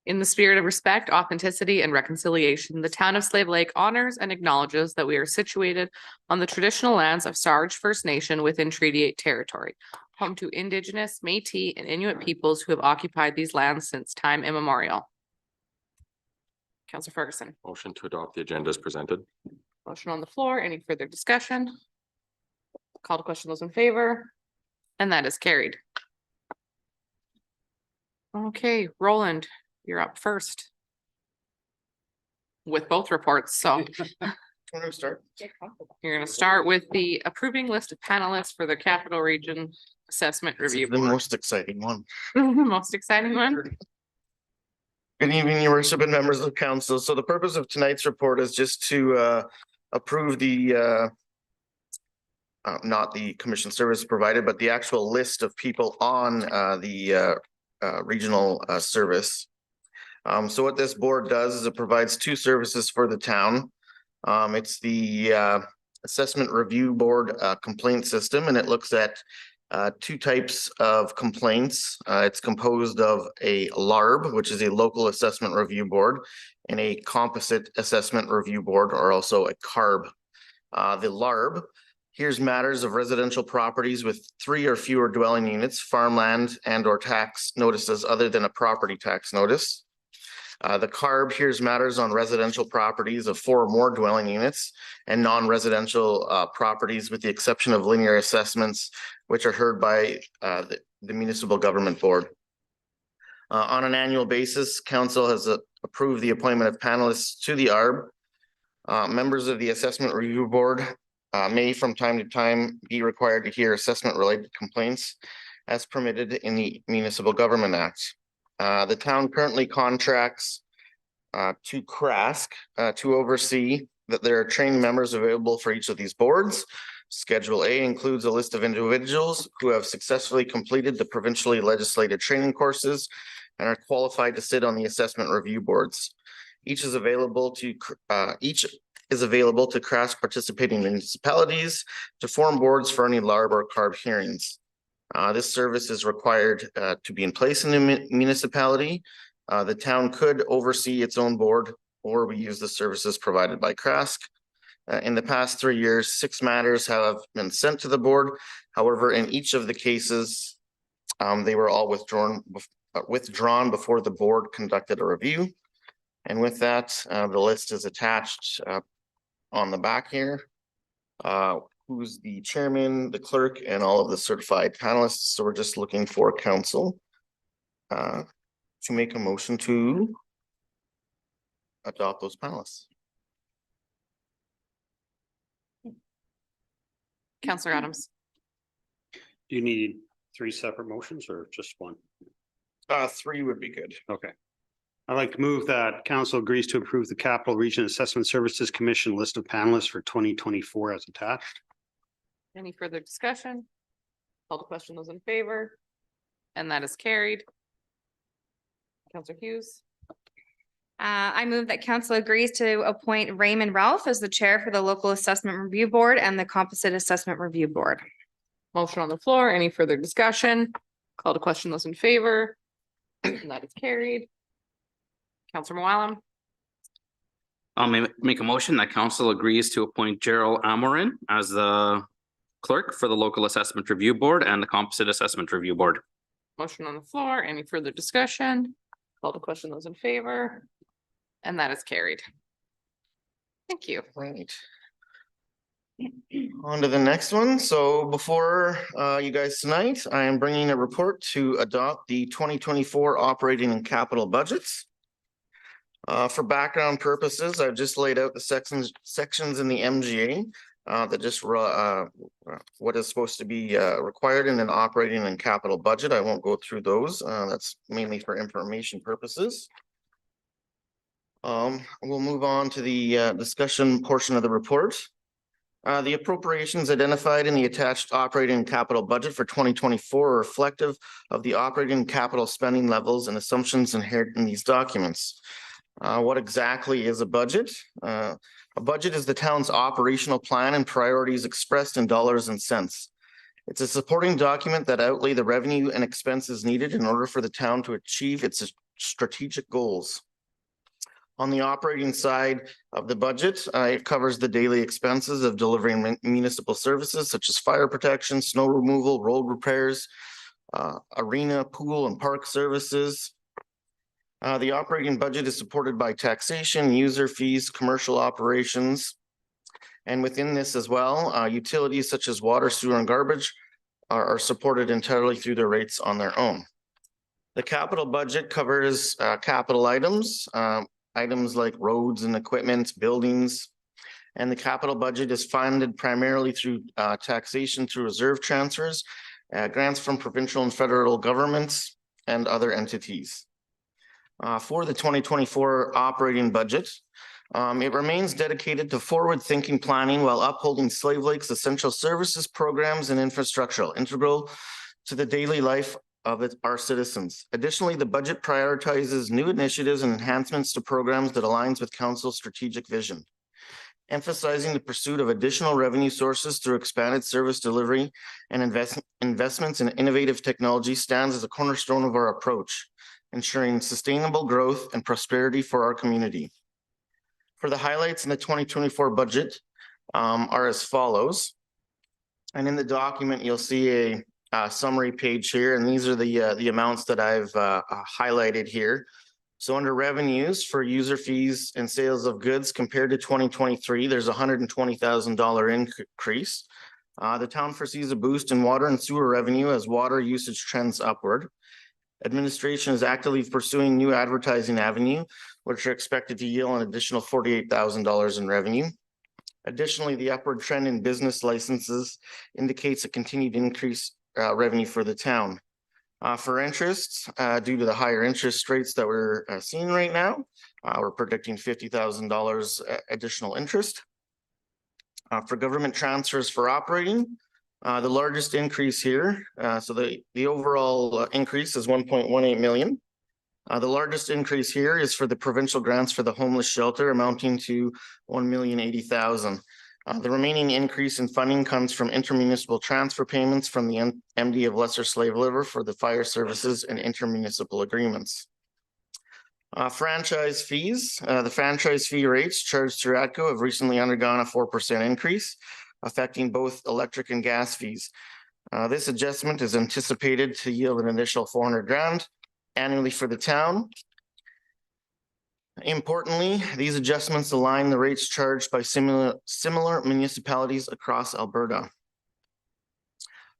In the spirit of respect, authenticity, and reconciliation, the town of Slave Lake honors and acknowledges that we are situated on the traditional lands of Sarge First Nation within Treaty 8 territory, home to Indigenous, Métis, and Inuit peoples who have occupied these lands since time immemorial. Councillor Ferguson. Motion to adopt the agenda as presented. Motion on the floor. Any further discussion? Call to question, those in favor? And that is carried. Okay, Roland, you're up first. With both reports, so Want to start? you're gonna start with the approving list of panelists for the Capital Region Assessment This is Review the Board. most exciting one. The most exciting one. Good evening, your worship and members of council. So the purpose of tonight's report is just to approve the not the commission service provided, but the actual list of people on the regional service. So what this board does is it provides two services for the town. It's the assessment review board complaint system, and it looks at two types of complaints. It's composed of a LARB, which is a local assessment review board, and a composite assessment review board, or also a CARB. The LARB hears matters of residential properties with 3 or fewer dwelling units, farmland, and or tax notices other than a property tax notice. The CARB hears matters on residential properties of 4 or more dwelling units and non-residential properties, with the exception of linear assessments, which are heard by the municipal government board. On an annual basis, council has approved the appointment of panelists to the ARB. Members of the assessment review board may from time to time be required to hear assessment related complaints as permitted in the Municipal Government Act. The town currently contracts to CRASC to oversee that there are trained members available for each of these boards. Schedule A includes a list of individuals who have successfully completed the provincially legislated training courses and are qualified to sit on the assessment review boards. Each is available to CRASC participating municipalities to form boards for any LARB or CARB hearings. This service is required to be in place in the municipality. The town could oversee its own board, or we use the services provided by CRASC. In the past 3 years, 6 matters have been sent to the board. However, in each of the cases, they were all withdrawn before the board conducted a review. And with that, the list is attached on the back here. Who's the chairman, the clerk, and all of the certified panelists. So we're just looking for council to make a motion to adopt those panelists. Councillor Adams. Do you need 3 separate motions or just one? 3 would be good. Okay. I'd like to move that council agrees to approve the Capital Region Assessment Services Commission list of panelists for 2024 as attached. Any further discussion? Call to question, those in favor? And that is carried. Councillor Hughes. I move that council agrees to appoint Raymond Ralph as the chair for the Local Assessment Review Board and the Composite Assessment Review Board. Motion on the floor. Any further discussion? Call to question, those in favor? And that is carried. Councillor Moallem. I'll make a motion that council agrees to appoint Gerald Amorin as the clerk for the Local Assessment Review Board and the Composite Assessment Review Board. Motion on the floor. Any further discussion? Call to question, those in favor? And that is carried. Thank you. Right. On to the next one. So before you guys tonight, I am bringing a report to adopt the 2024 operating and capital budgets. For background purposes, I've just laid out the sections in the MGA that just what is supposed to be required in an operating and capital budget. I won't go through those. That's mainly for information purposes. We'll move on to the discussion portion of the report. The appropriations identified in the attached operating and capital budget for 2024 are reflective of the operating and capital spending levels and assumptions inherent in these documents. What exactly is a budget? A budget is the town's operational plan and priorities expressed in dollars and cents. It's a supporting document that outlay the revenue and expenses needed in order for the town to achieve its strategic goals. On the operating side of the budget, it covers the daily expenses of delivering municipal services such as fire protection, snow removal, road repairs, arena, pool, and park services. The operating budget is supported by taxation, user fees, commercial operations. And within this as well, utilities such as water, sewer, and garbage are supported entirely through their rates on their own. The capital budget covers capital items, items like roads and equipment, buildings. And the capital budget is funded primarily through taxation through reserve transfers, grants from provincial and federal governments and other entities. For the 2024 operating budget, it remains dedicated to forward-thinking planning while upholding Slave Lake's essential services, programs, and infrastructure integral to the daily life of our citizens. Additionally, the budget prioritizes new initiatives and enhancements to programs that aligns with council's strategic vision, emphasizing the pursuit of additional revenue sources through expanded service delivery and investments in innovative technology stands as a cornerstone of our approach, ensuring sustainable growth and prosperity for our community. For the highlights in the 2024 budget are as follows. And in the document, you'll see a summary page here, and these are the amounts that I've highlighted here. So under revenues for user fees and sales of goods compared to 2023, there's $120,000 increase. The town foresees a boost in water and sewer revenue as water usage trends upward. Administration is actively pursuing new advertising avenue, which are expected to yield an additional $48,000 in revenue. Additionally, the upward trend in business licenses indicates a continued increase revenue for the town. For interest, due to the higher interest rates that we're seeing right now, we're predicting $50,000 additional interest. For government transfers for operating, the largest increase here, so the overall increase is 1.18 million. The largest increase here is for the provincial grants for the homeless shelter amounting to 1,080,000. The remaining increase in funding comes from intermunicipal transfer payments from the MD of Lesser Slave River for the fire services and intermunicipal agreements. Franchise fees, the franchise fee rates charged through ATCO have recently undergone a 4% increase, affecting both electric and gas fees. This adjustment is anticipated to yield an additional 400,000 annually for the town. Importantly, these adjustments align the rates charged by similar municipalities across Alberta.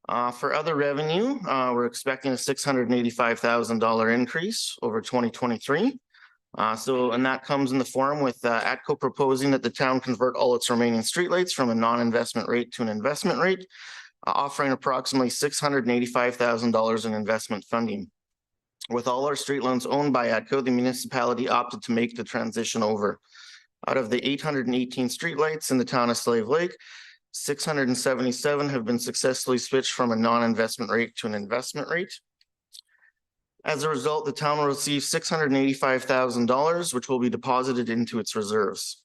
For other revenue, we're expecting a $685,000 increase over 2023. And that comes in the form with ATCO proposing that the town convert all its remaining streetlights from a non-investment rate to an investment rate, offering approximately $685,000 in investment funding. With all our street loans owned by ATCO, the municipality opted to make the transition over. Out of the 818 streetlights in the town of Slave Lake, 677 have been successfully switched from a non-investment rate to an investment rate. As a result, the town will receive $685,000, which will be deposited into its reserves.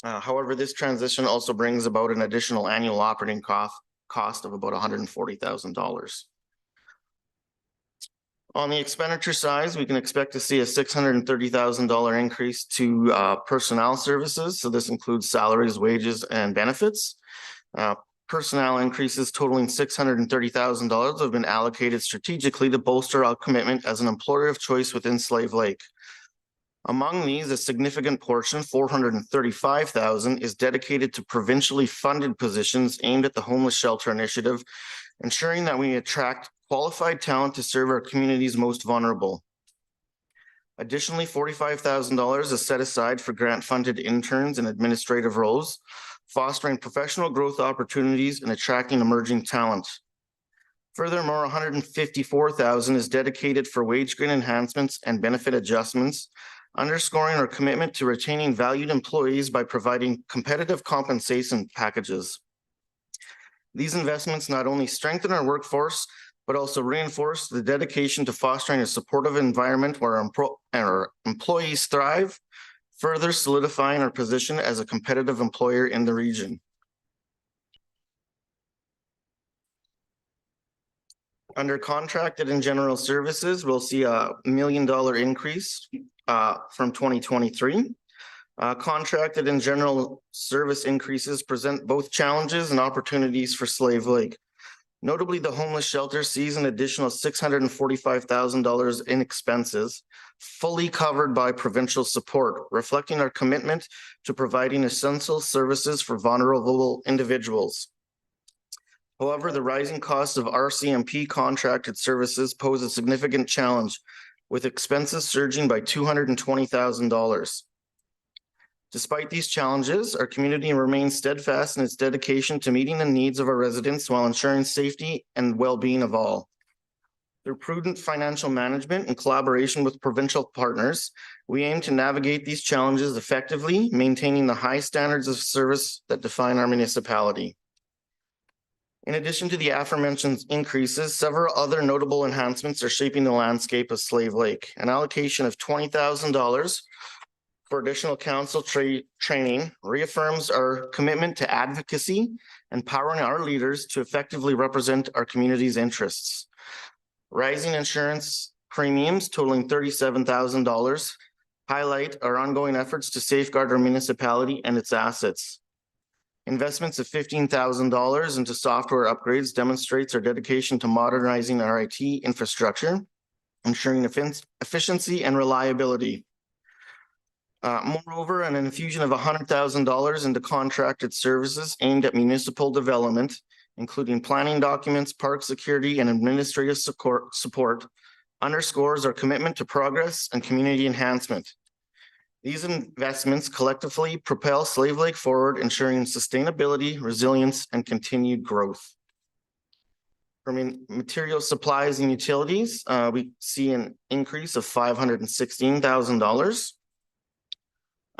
However, this transition also brings about an additional annual operating cost of about $140,000. On the expenditure side, we can expect to see a $630,000 increase to personnel services. So this includes salaries, wages, and benefits. Personnel increases totaling $630,000 have been allocated strategically to bolster our commitment as an employer of choice within Slave Lake. Among these, a significant portion, $435,000, is dedicated to provincially funded positions aimed at the homeless shelter initiative, ensuring that we attract qualified talent to serve our community's most vulnerable. Additionally, $45,000 is set aside for grant-funded interns and administrative roles, fostering professional growth opportunities and attracting emerging talent. Furthermore, $154,000 is dedicated for wage grade enhancements and benefit adjustments, underscoring our commitment to retaining valued employees by providing competitive compensation packages. These investments not only strengthen our workforce, but also reinforce the dedication to fostering a supportive environment where our employees thrive, further solidifying our position as a competitive employer in the region. Under contracted and general services, we'll see a $1 million increase from 2023. Contracted and general service increases present both challenges and opportunities for Slave Lake. Notably, the homeless shelter sees an additional $645,000 in expenses, fully covered by provincial support, reflecting our commitment to providing essential services for vulnerable individuals. However, the rising costs of RCMP contracted services pose a significant challenge, with expenses surging by $220,000. Despite these challenges, our community remains steadfast in its dedication to meeting the needs of our residents while ensuring safety and well-being of all. Through prudent financial management and collaboration with provincial partners, we aim to navigate these challenges effectively, maintaining the high standards of service that define our municipality. In addition to the aforementioned increases, several other notable enhancements are shaping the landscape of Slave Lake. An allocation of $20,000 for additional council training reaffirms our commitment to advocacy, empowering our leaders to effectively represent our community's interests. Rising insurance premiums totaling $37,000 highlight our ongoing efforts to safeguard our municipality and its assets. Investments of $15,000 into software upgrades demonstrates our dedication to modernizing our IT infrastructure, ensuring efficiency and reliability. Moreover, an infusion of $100,000 into contracted services aimed at municipal development, including planning documents, park security, and administrative support, underscores our commitment to progress and community enhancement. These investments collectively propel Slave Lake forward, ensuring sustainability, resilience, and continued growth. From material supplies and utilities, we see an increase of $516,000.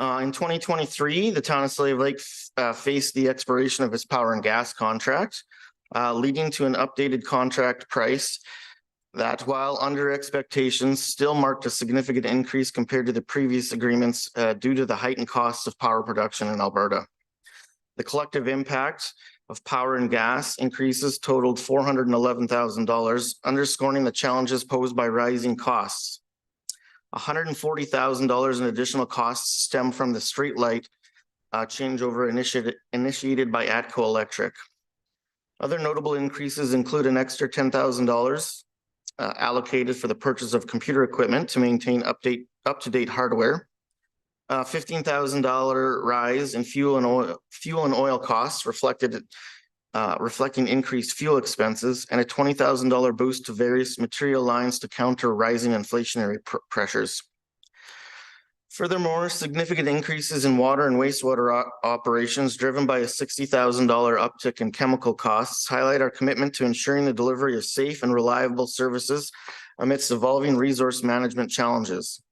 In 2023, the town of Slave Lake faced the expiration of its power and gas contract, leading to an updated contract price that, while under expectations, still marked a significant increase compared to the previous agreements due to the heightened costs of power production in Alberta. The collective impact of power and gas increases totaled $411,000, underscoring the challenges posed by rising costs. $140,000 in additional costs stem from the street light changeover initiated by ATCO Electric. Other notable increases include an extra $10,000 allocated for the purchase of computer equipment to maintain up-to-date hardware, $15,000 rise in fuel and oil costs reflecting increased fuel expenses, and a $20,000 boost to various material lines to counter rising inflationary pressures. Furthermore, significant increases in water and wastewater operations driven by a $60,000 uptick in chemical costs highlight our commitment to ensuring the delivery of safe and reliable services amidst evolving resource management challenges.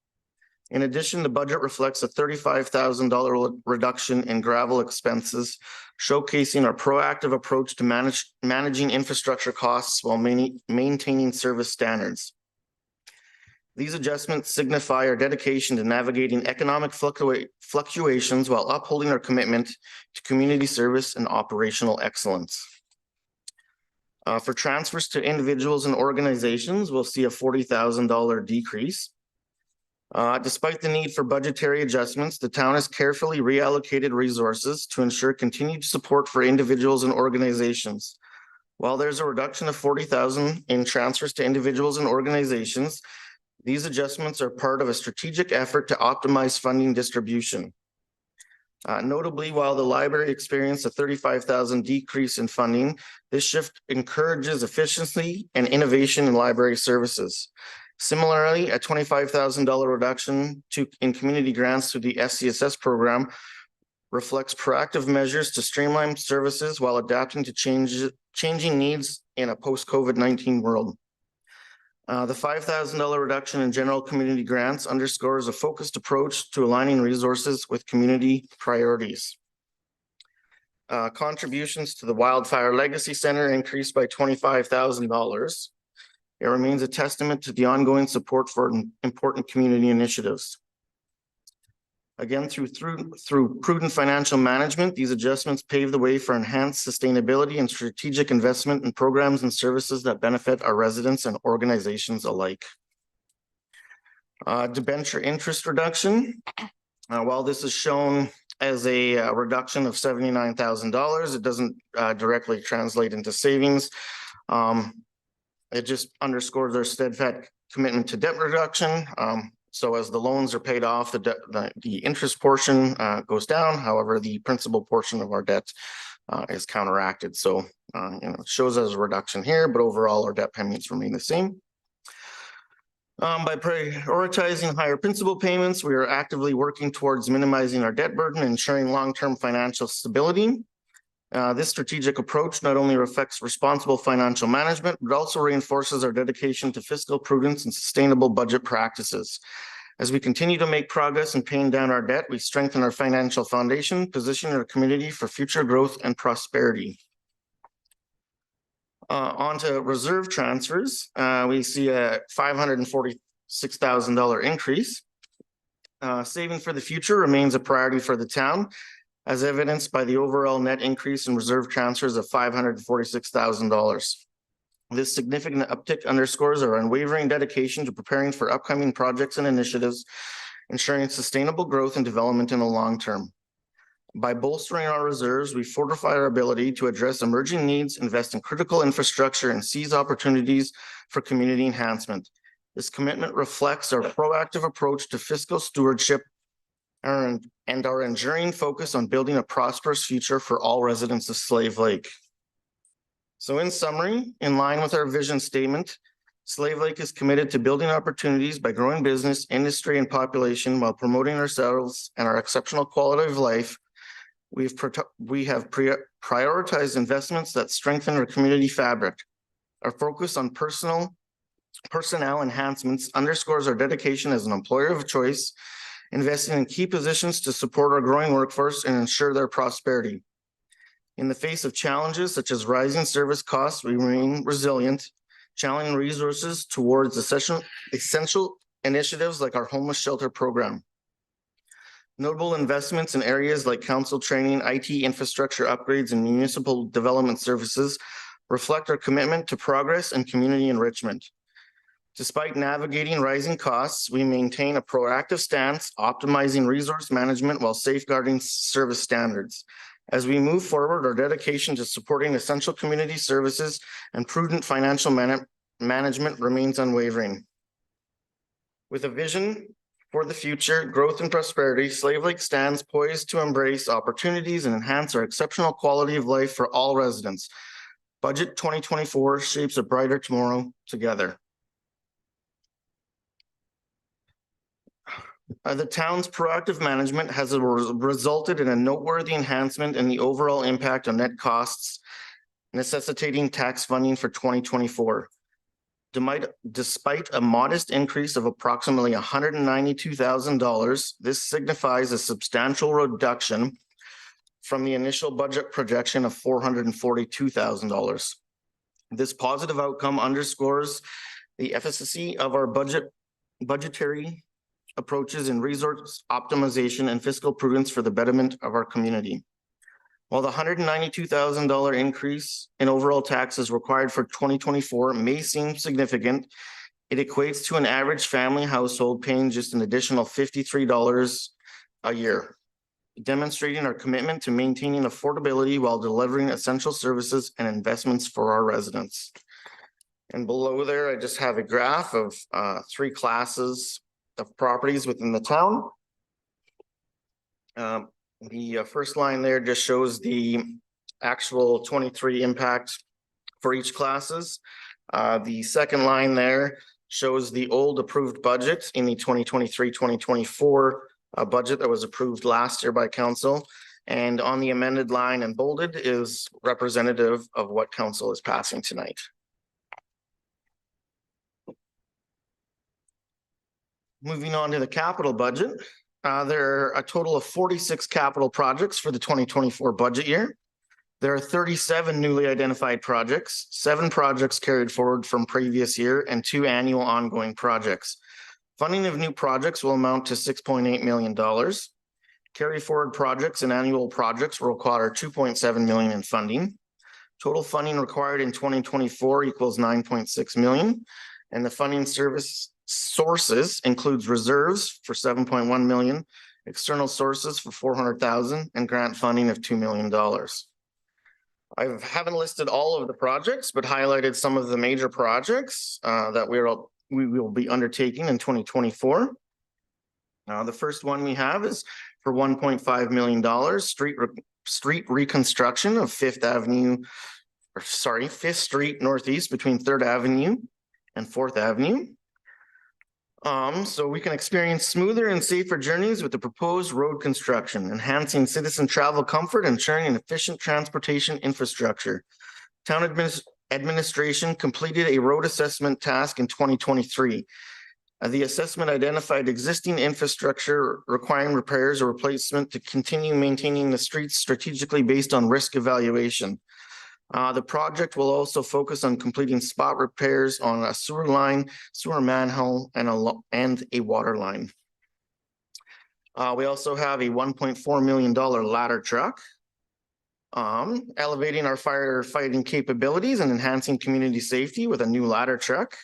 In addition, the budget reflects a $35,000 reduction in gravel expenses, showcasing our proactive approach to managing infrastructure costs while maintaining service standards. These adjustments signify our dedication to navigating economic fluctuations while upholding our commitment to community service and operational excellence. For transfers to individuals and organizations, we'll see a $40,000 decrease. Despite the need for budgetary adjustments, the town has carefully reallocated resources to ensure continued support for individuals and organizations. While there's a reduction of $40,000 in transfers to individuals and organizations, these adjustments are part of a strategic effort to optimize funding distribution. Notably, while the library experienced a $35,000 decrease in funding, this shift encourages efficiency and innovation in library services. Similarly, a $25,000 reduction in community grants through the SCSS program reflects proactive measures to streamline services while adapting to changing needs in a post-COVID-19 world. The $5,000 reduction in general community grants underscores a focused approach to aligning resources with community priorities. Contributions to the Wildfire Legacy Center increased by $25,000. It remains a testament to the ongoing support for important community initiatives. Again, through prudent financial management, these adjustments pave the way for enhanced sustainability and strategic investment in programs and services that benefit our residents and organizations alike. Debenture interest reduction. While this is shown as a reduction of $79,000, it doesn't directly translate into savings. It just underscores our steadfast commitment to debt reduction. So as the loans are paid off, the interest portion goes down. However, the principal portion of our debt is counteracted. So it shows as a reduction here, but overall our debt payments remain the same. By prioritizing higher principal payments, we are actively working towards minimizing our debt burden and ensuring long-term financial stability. This strategic approach not only reflects responsible financial management, but also reinforces our dedication to fiscal prudence and sustainable budget practices. As we continue to make progress in paying down our debt, we strengthen our financial foundation, positioning our community for future growth and prosperity. On to reserve transfers. We see a $546,000 increase. Saving for the future remains a priority for the town, as evidenced by the overall net increase in reserve transfers of $546,000. This significant uptick underscores our unwavering dedication to preparing for upcoming projects and initiatives, ensuring sustainable growth and development in the long term. By bolstering our reserves, we fortify our ability to address emerging needs, invest in critical infrastructure, and seize opportunities for community enhancement. This commitment reflects our proactive approach to fiscal stewardship and our enduring focus on building a prosperous future for all residents of Slave Lake. So in summary, in line with our vision statement, Slave Lake is committed to building opportunities by growing business, industry, and population while promoting ourselves and our exceptional quality of life. We have prioritized investments that strengthen our community fabric. Our focus on personnel enhancements underscores our dedication as an employer of choice, investing in key positions to support our growing workforce and ensure their prosperity. In the face of challenges such as rising service costs, we remain resilient, channeling resources towards essential initiatives like our homeless shelter program. Notable investments in areas like council training, IT infrastructure upgrades, and municipal development services reflect our commitment to progress and community enrichment. Despite navigating rising costs, we maintain a proactive stance, optimizing resource management while safeguarding service standards. As we move forward, our dedication to supporting essential community services and prudent financial management remains unwavering. With a vision for the future, growth and prosperity, Slave Lake stands poised to embrace opportunities and enhance our exceptional quality of life for all residents. Budget 2024 shapes a brighter tomorrow together. The town's proactive management has resulted in a noteworthy enhancement in the overall impact on net costs, necessitating tax funding for 2024. Despite a modest increase of approximately $192,000, this signifies a substantial reduction from the initial budget projection of $442,000. This positive outcome underscores the efficacy of our budgetary approaches in resource optimization and fiscal prudence for the betterment of our community. While the $192,000 increase in overall taxes required for 2024 may seem significant, it equates to an average family household paying just an additional $53 a year, demonstrating our commitment to maintaining affordability while delivering essential services and investments for our residents. And below there, I just have a graph of 3 classes of properties within the town. The first line there just shows the actual 23 impact for each classes. The second line there shows the old approved budget in the 2023-2024 budget that was approved last year by council. And on the amended line and bolded is representative of what council is passing tonight. Moving on to the capital budget. There are a total of 46 capital projects for the 2024 budget year. There are 37 newly identified projects, 7 projects carried forward from previous year, and 2 annual ongoing projects. Funding of new projects will amount to $6.8 million. Carry forward projects and annual projects will require 2.7 million in funding. Total funding required in 2024 equals 9.6 million. And the funding service sources includes reserves for 7.1 million, external sources for 400,000, and grant funding of $2 million. I haven't listed all of the projects, but highlighted some of the major projects that we will be undertaking in 2024. The first one we have is for $1.5 million, street reconstruction of Fifth Street Northeast between Third Avenue and Fourth Avenue. So we can experience smoother and safer journeys with the proposed road construction, enhancing citizen travel comfort, ensuring an efficient transportation infrastructure. Town administration completed a road assessment task in 2023. The assessment identified existing infrastructure requiring repairs or replacement to continue maintaining the streets strategically based on risk evaluation. The project will also focus on completing spot repairs on a sewer line, sewer manhole, and a water line. We also have a $1.4 million ladder truck, elevating our firefighting capabilities and enhancing community safety with a new ladder truck,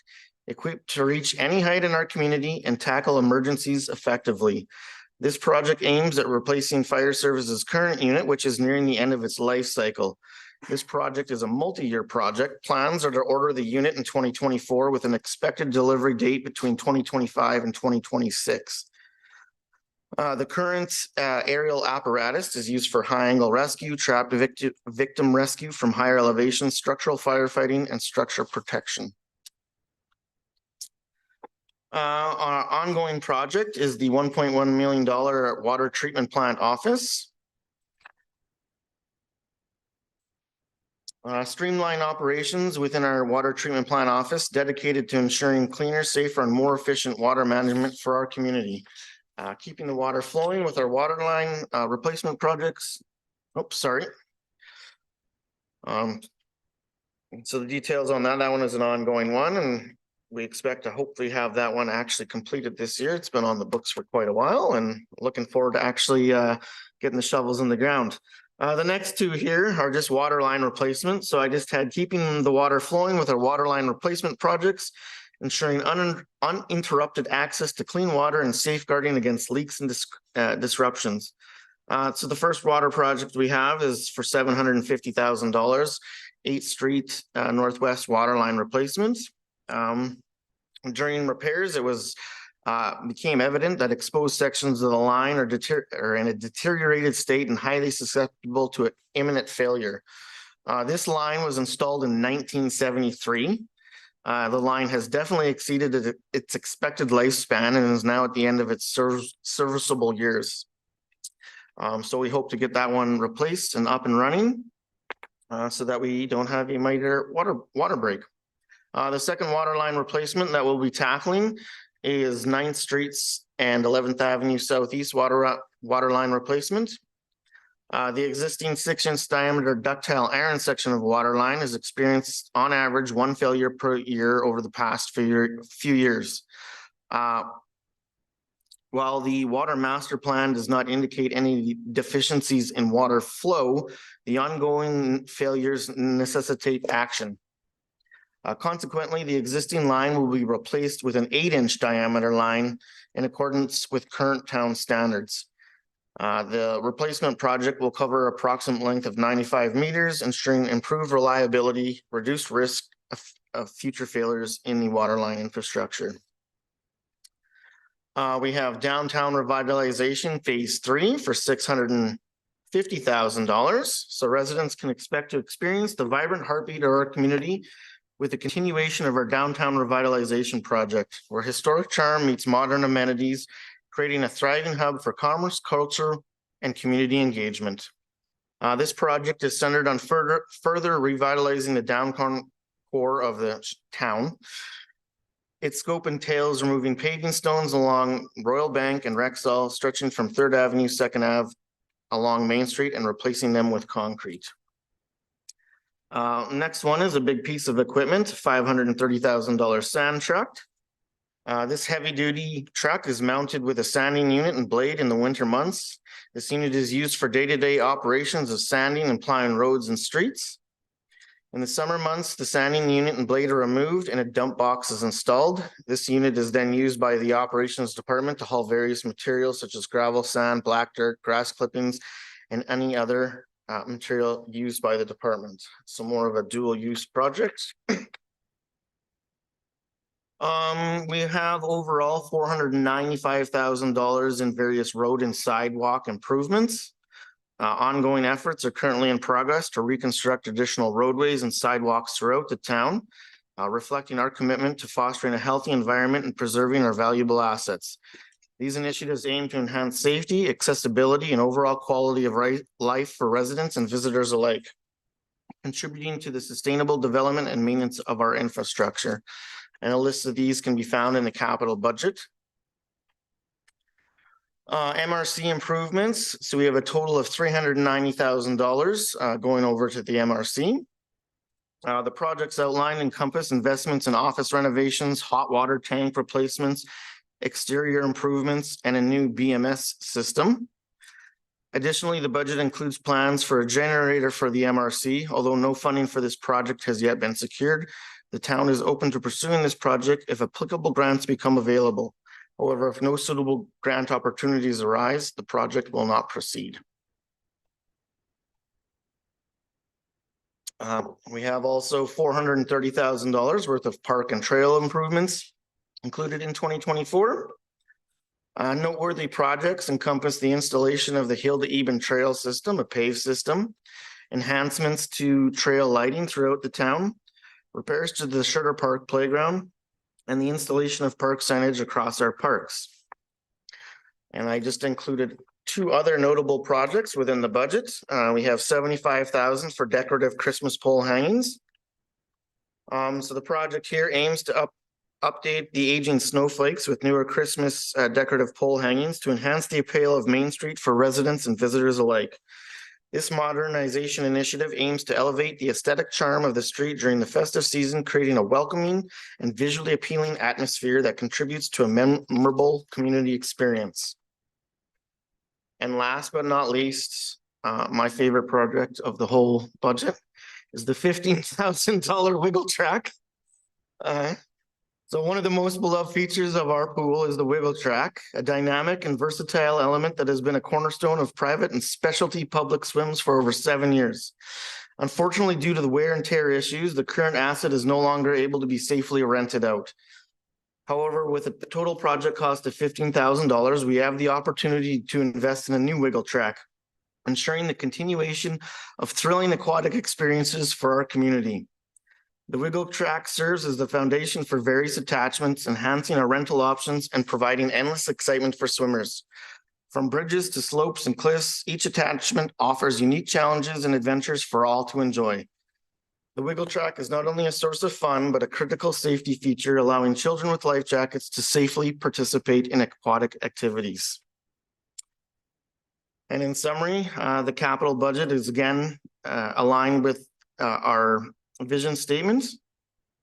equipped to reach any height in our community and tackle emergencies effectively. This project aims at replacing fire services current unit, which is nearing the end of its life cycle. This project is a multi-year project. Plans are to order the unit in 2024 with an expected delivery date between 2025 and 2026. The current aerial apparatus is used for high-angle rescue, trapped victim rescue from higher elevation, structural firefighting, and structure protection. Our ongoing project is the $1.1 million water treatment plant office. Streamline operations within our water treatment plant office dedicated to ensuring cleaner, safer, and more efficient water management for our community. Keeping the water flowing with our water line replacement projects. Oops, sorry. So the details on that one is an ongoing one, and we expect to hopefully have that one actually completed this year. It's been on the books for quite a while, and looking forward to actually getting the shovels in the ground. The next two here are just water line replacement. So I just had keeping the water flowing with our water line replacement projects, ensuring uninterrupted access to clean water and safeguarding against leaks and disruptions. So the first water project we have is for $750,000, 8th Street Northwest water line replacement. During repairs, it became evident that exposed sections of the line are in a deteriorated state and highly susceptible to imminent failure. This line was installed in 1973. The line has definitely exceeded its expected lifespan and is now at the end of its serviceable years. So we hope to get that one replaced and up and running so that we don't have a minor water break. The second water line replacement that we'll be tackling is 9th Street and 11th Avenue Southeast water line replacement. The existing 6-inch diameter ductile iron section of water line has experienced on average 1 failure per year over the past few years. While the water master plan does not indicate any deficiencies in water flow, the ongoing failures necessitate action. Consequently, the existing line will be replaced with an 8-inch diameter line in accordance with current town standards. The replacement project will cover an approximate length of 95 meters, ensuring improved reliability, reduced risk of future failures in the water line infrastructure. We have downtown revitalization phase 3 for $650,000. So residents can expect to experience the vibrant heartbeat of our community with the continuation of our downtown revitalization project, where historic charm meets modern amenities, creating a thriving hub for commerce, culture, and community engagement. This project is centered on further revitalizing the downtown core of the town. Its scope entails removing paving stones along Royal Bank and Rexall, stretching from 3rd Avenue, 2nd Ave along Main Street, and replacing them with concrete. Next one is a big piece of equipment, $530,000 sand truck. This heavy duty truck is mounted with a sanding unit and blade in the winter months. This unit is used for day-to-day operations of sanding and plowing roads and streets. In the summer months, the sanding unit and blade are removed and a dump box is installed. This unit is then used by the operations department to haul various materials such as gravel, sand, black dirt, grass clippings, and any other material used by the department. So more of a dual use project. We have overall $495,000 in various road and sidewalk improvements. Ongoing efforts are currently in progress to reconstruct additional roadways and sidewalks throughout the town, reflecting our commitment to fostering a healthy environment and preserving our valuable assets. These initiatives aim to enhance safety, accessibility, and overall quality of life for residents and visitors alike, contributing to the sustainable development and maintenance of our infrastructure. And a list of these can be found in the capital budget. MRC improvements. So we have a total of $390,000 going over to the MRC. The projects outlined encompass investments in office renovations, hot water tank replacements, exterior improvements, and a new BMS system. Additionally, the budget includes plans for a generator for the MRC. Although no funding for this project has yet been secured, the town is open to pursuing this project if applicable grants become available. However, if no suitable grant opportunities arise, the project will not proceed. We have also $430,000 worth of park and trail improvements included in 2024. Noteworthy projects encompass the installation of the Hill to Eben Trail System, a paved system, enhancements to trail lighting throughout the town, repairs to the Sugar Park Playground, and the installation of park signage across our parks. And I just included two other notable projects within the budget. We have $75,000 for decorative Christmas pole hangings. So the project here aims to update the aging snowflakes with newer Christmas decorative pole hangings to enhance the appeal of Main Street for residents and visitors alike. This modernization initiative aims to elevate the aesthetic charm of the street during the festive season, creating a welcoming and visually appealing atmosphere that contributes to a memorable community experience. And last but not least, my favorite project of the whole budget is the $15,000 wiggle track. So one of the most beloved features of our pool is the wiggle track, a dynamic and versatile element that has been a cornerstone of private and specialty public swims for over 7 years. Unfortunately, due to the wear and tear issues, the current asset is no longer able to be safely rented out. However, with a total project cost of $15,000, we have the opportunity to invest in a new wiggle track, ensuring the continuation of thrilling aquatic experiences for our community. The wiggle track serves as the foundation for various attachments, enhancing our rental options and providing endless excitement for swimmers. From bridges to slopes and cliffs, each attachment offers unique challenges and adventures for all to enjoy. The wiggle track is not only a source of fun, but a critical safety feature, allowing children with life jackets to safely participate in aquatic activities. And in summary, the capital budget is again aligned with our vision statements,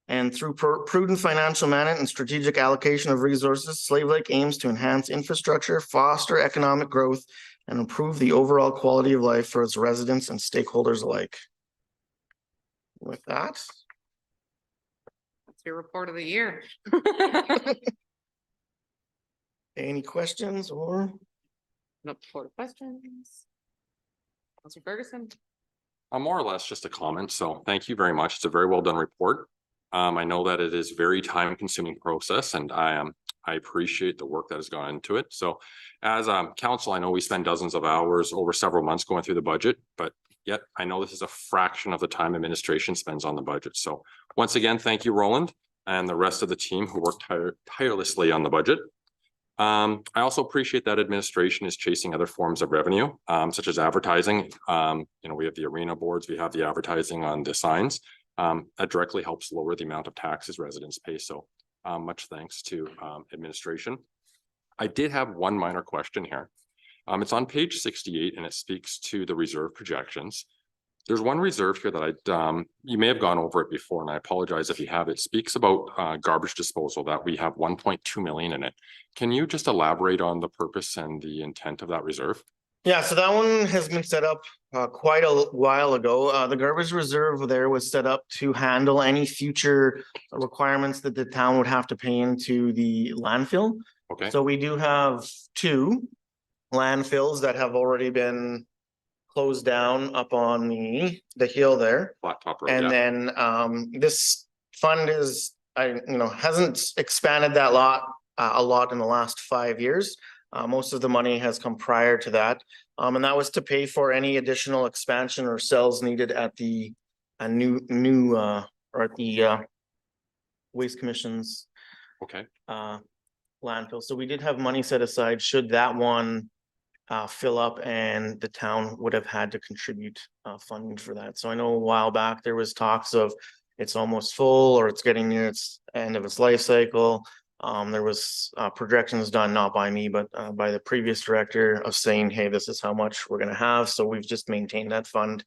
and through prudent financial management and strategic allocation of resources, Slave Lake aims to enhance infrastructure, foster economic growth, and improve the overall quality of life for its residents and stakeholders alike. With that, That's your report of the year. any questions or? No further questions. Councilor Ferguson. More or less just a comment. So thank you very much. It's a very well done report. I know that it is very time consuming process and I appreciate the work that has gone into it. So as council, I know we spend dozens of hours over several months going through the budget, but yet I know this is a fraction of the time administration spends on the budget. So once again, thank you, Roland, and the rest of the team who worked tirelessly on the budget. I also appreciate that administration is chasing other forms of revenue, such as advertising. We have the arena boards, we have the advertising on the signs. That directly helps lower the amount of taxes residents pay. So much thanks to administration. I did have one minor question here. It's on page 68 and it speaks to the reserve projections. There's one reserve here that you may have gone over it before, and I apologize if you have. It speaks about garbage disposal, that we have 1.2 million in it. Can you just elaborate on the purpose and the intent of that reserve? Yeah, so that one has been set up quite a while ago. The garbage reserve there was set up to handle any future requirements that the town would have to pay into the landfill. Okay, So we do have two landfills that have already been closed down up on the hill there. Blacktop Road, And yeah. then this fund is, hasn't expanded that a lot in the last 5 years. Most of the money has come prior to that. And that was to pay for any additional expansion or cells needed at the new or at the Waste Commission's Okay, landfill. So we did have money set aside should that one fill up, and the town would have had to contribute funding for that. So I know a while back there was talks of it's almost full or it's getting near its end of its life cycle. There was projections done not by me, but by the previous director of saying, hey, this is how much we're gonna have. So we've just maintained that fund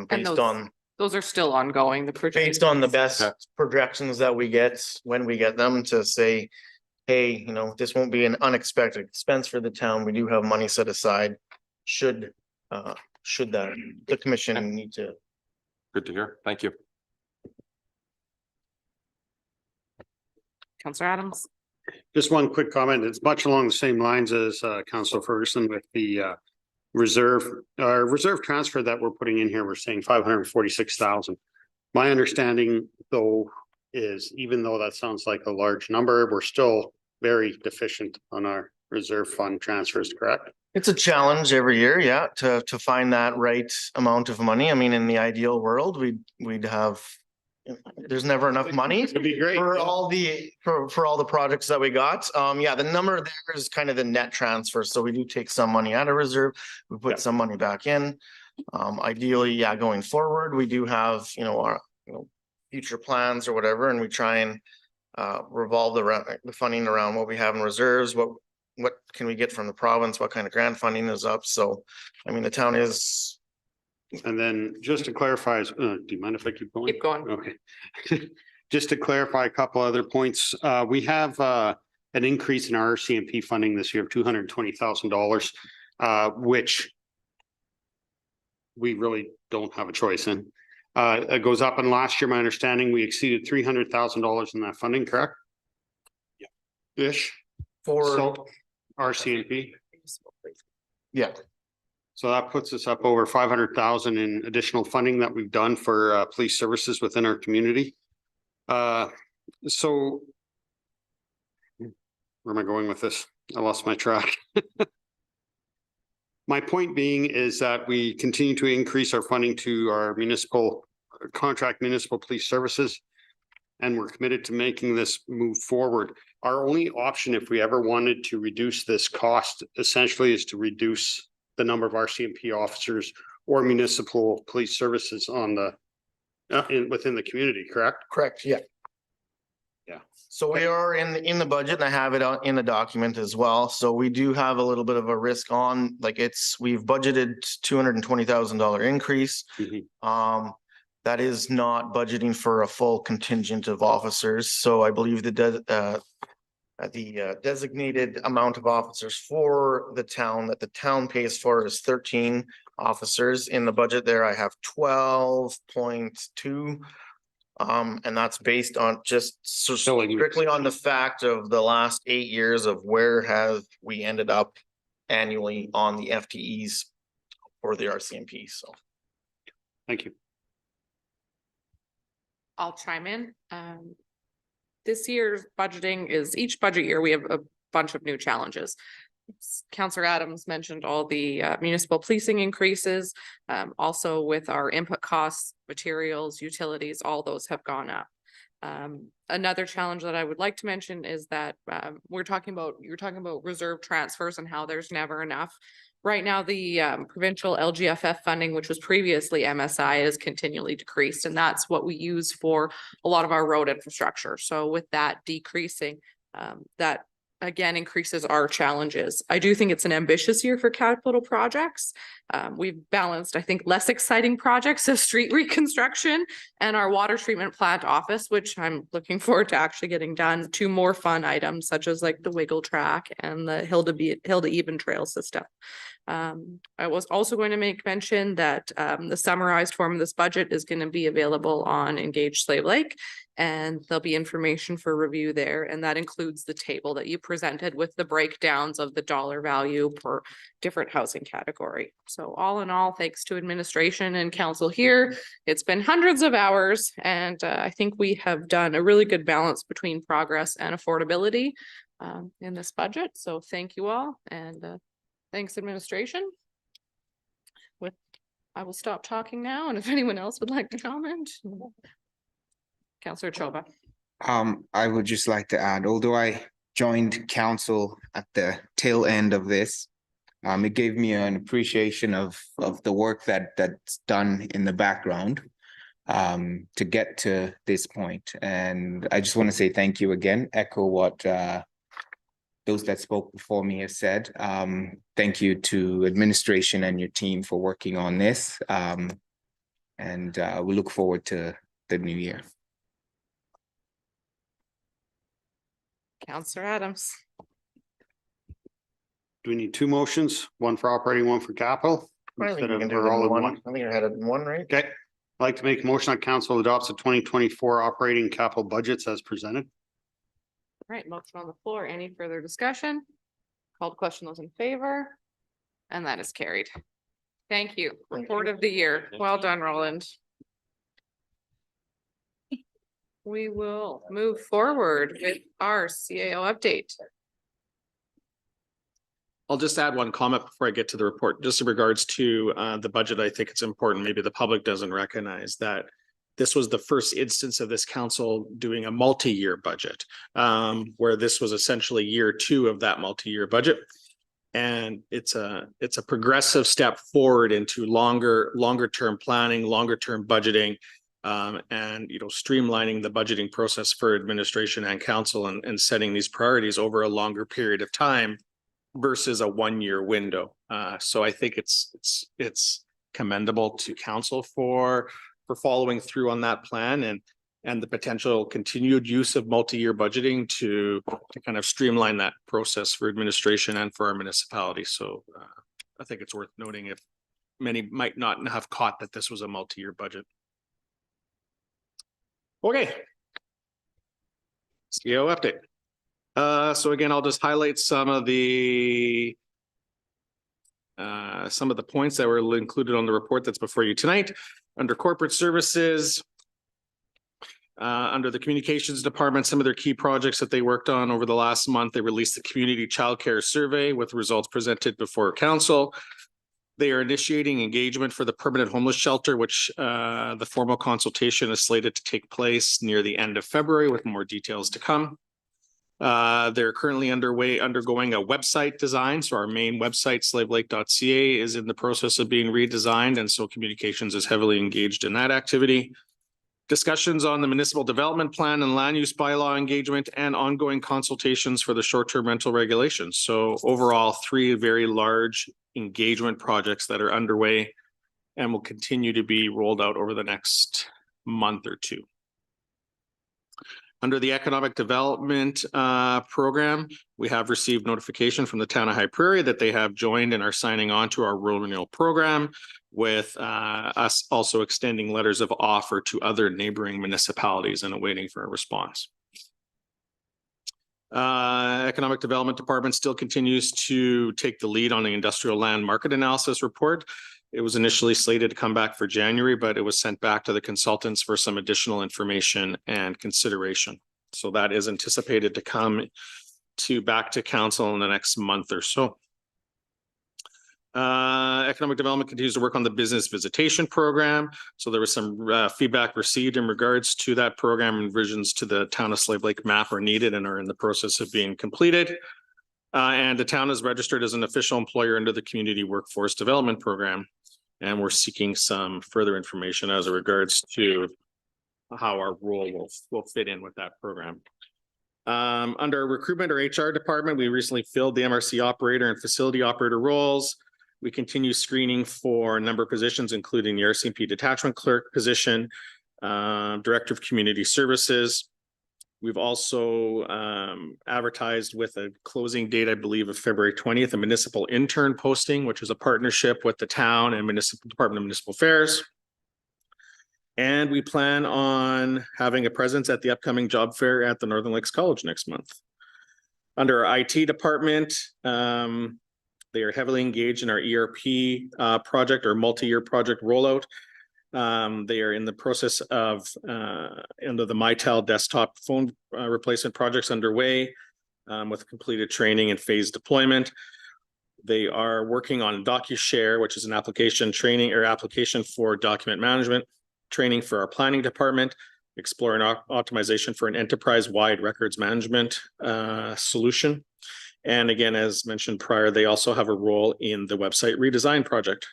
based Those are still ongoing, the project. based on the best Okay. projections that we get when we get them, to say, hey, this won't be an unexpected expense for the town. We do have money set aside should the commission need to. good to hear. Thank you. Counselor Adams. Just one quick comment. It's much along the same lines as Councilor Ferguson with the reserve transfer that we're putting in here. We're saying 546,000. My understanding though is, even though that sounds like a large number, we're still very deficient on our reserve fund transfers, correct? It's a challenge every year, yeah, to find that right amount of money. I mean, in the ideal world, we'd have, there's never enough money It'd be great. for all the projects that we got. Yeah, the number there is kind of the net transfer. So we do take some money out of reserve, we put some money back in. Ideally, yeah, going forward, we do have, our, future plans or whatever, and we try and revolve the funding around what we have in reserves, what can we get from the province, what kind of grant funding is up. So, I mean, the town is. And then just to clarify, do you mind if I keep going? Keep going. Okay. Just to clarify a couple other points, we have an increase in our RCMP funding this year of $220,000, which we really don't have a choice in. It goes up, and last year, my understanding, we exceeded $300,000 in that funding, correct? Yeah. Ish. So RCMP. Yeah, So that puts us up over 500,000 in additional funding that we've done for police services within our community. So where am I going with this? I lost my track. My point being is that we continue to increase our funding to our municipal police services. And we're committed to making this move forward. Our only option, if we ever wanted to reduce this cost, essentially is to reduce the number of RCMP officers or municipal police services on the within the community, correct? correct, yeah. Yeah. So we are in the budget, and I have it in the document as well. So we do have a little bit of a risk on, we've budgeted $220,000 increase. Mhm. That is not budgeting for a full contingent of officers. So I believe the designated amount of officers for the town that the town pays for is 13 officers. In the budget there, I have 12.2. And that's based on strictly on the fact of the last 8 years of where have we ended up annually on the FTEs for the RCMP. So. Thank you. I'll chime in. This year's budgeting is, each budget year, we have a bunch of new challenges. Counselor Adams mentioned all the municipal policing increases. Also with our input costs, materials, utilities, all those have gone up. Another challenge that I would like to mention is that you're talking about reserve transfers and how there's never enough. Right now, the provincial LGFF funding, which was previously MSI, is continually decreased, and that's what we use for a lot of our road infrastructure. So with that decreasing, that again, increases our challenges. I do think it's an ambitious year for capital projects. We've balanced, I think, less exciting projects of street reconstruction and our water treatment plant office, which I'm looking forward to actually getting done, to more fun items such as like the wiggle track and the Hilda Even Trail system. I was also going to make mention that the summarized form of this budget is going to be available on Engage Slave Lake, and there'll be information for review there, and that includes the table that you presented with the breakdowns of the dollar value per different housing category. So all in all, thanks to administration and council here, it's been hundreds of hours, and I think we have done a really good balance between progress and affordability in this budget. So thank you all, and thanks, administration. I will stop talking now, and if anyone else would like to comment. Councillor Choba. I would just like to add, although I joined council at the tail end of this, it gave me an appreciation of the work that's done in the background to get to this point. And I just want to say thank you again, echo what those that spoke before me have said. Thank you to administration and your team for working on this. And we look forward to the new year. Councillor Adams. Do we need two motions? One for operating, one for capital? I think Instead you of can do they're them all in in one. one? I think I had it in one, right? Okay, I'd like to make a motion that council adopts the 2024 operating capital budgets as presented. Right, motion on the floor. Any further discussion? Called question, those in favor? And that is carried. Thank you. Thank Report you. of the year. Well done, Roland. We will move forward with our CAO update. I'll just add one comment before I get to the report, just in regards to the budget. I think it's important, maybe the public doesn't recognize that this was the first instance of this council doing a multi-year budget, where this was essentially year two of that multi-year budget. And it's a progressive step forward into longer term planning, longer term budgeting, and streamlining the budgeting process for administration and council, and setting these priorities over a longer period of time versus a 1-year window. So I think it's commendable to council for following through on that plan, and the potential continued use of multi-year budgeting to kind of streamline that process for administration and for our municipality. So I think it's worth noting, if many might not have caught that this was a multi-year budget. Okay. CEO update. So again, I'll just highlight some of the points that were included on the report that's before you tonight. Under corporate services, under the communications department, some of their key projects that they worked on over the last month, they released the community childcare survey with results presented before council. They are initiating engagement for the permanent homeless shelter, which the formal consultation is slated to take place near the end of February, with more details to come. They're currently undergoing a website design. So our main website, slavelake.ca, is in the process of being redesigned, and so communications is heavily engaged in that activity. Discussions on the municipal development plan and land use bylaw engagement, and ongoing consultations for the short-term rental regulations. So overall, 3 very large engagement projects that are underway and will continue to be rolled out over the next month or 2. Under the economic development program, we have received notification from the town of High Prairie that they have joined and are signing on to our rural renewal program, with us also extending letters of offer to other neighboring municipalities and awaiting for a response. Economic Development Department still continues to take the lead on the industrial land market analysis report. It was initially slated to come back for January, but it was sent back to the consultants for some additional information and consideration. So that is anticipated to come back to council in the next month or so. Economic Development continues to work on the business visitation program. So there was some feedback received in regards to that program, and revisions to the town of Slave Lake map are needed and are in the process of being completed. And the town is registered as an official employer under the Community Workforce Development Program. And we're seeking some further information as it regards to how our role will fit in with that program. Under recruitment or HR department, we recently filled the MRC operator and facility operator roles. We continue screening for a number of positions, including the RCMP detachment clerk position, director of community services. We've also advertised with a closing date, I believe, of February 20th, a municipal intern posting, which is a partnership with the town and municipal Department of Municipal Affairs. And we plan on having a presence at the upcoming job fair at the Northern Lakes College next month. Under our IT department, they are heavily engaged in our ERP project or multi-year project rollout. They are in the process of into the Mitel desktop phone replacement projects underway with completed training and phased deployment. They are working on DocuShare, which is an application training or application for document management training for our planning department, exploring optimization for an enterprise-wide records management solution. And again, as mentioned prior, they also have a role in the website redesign project.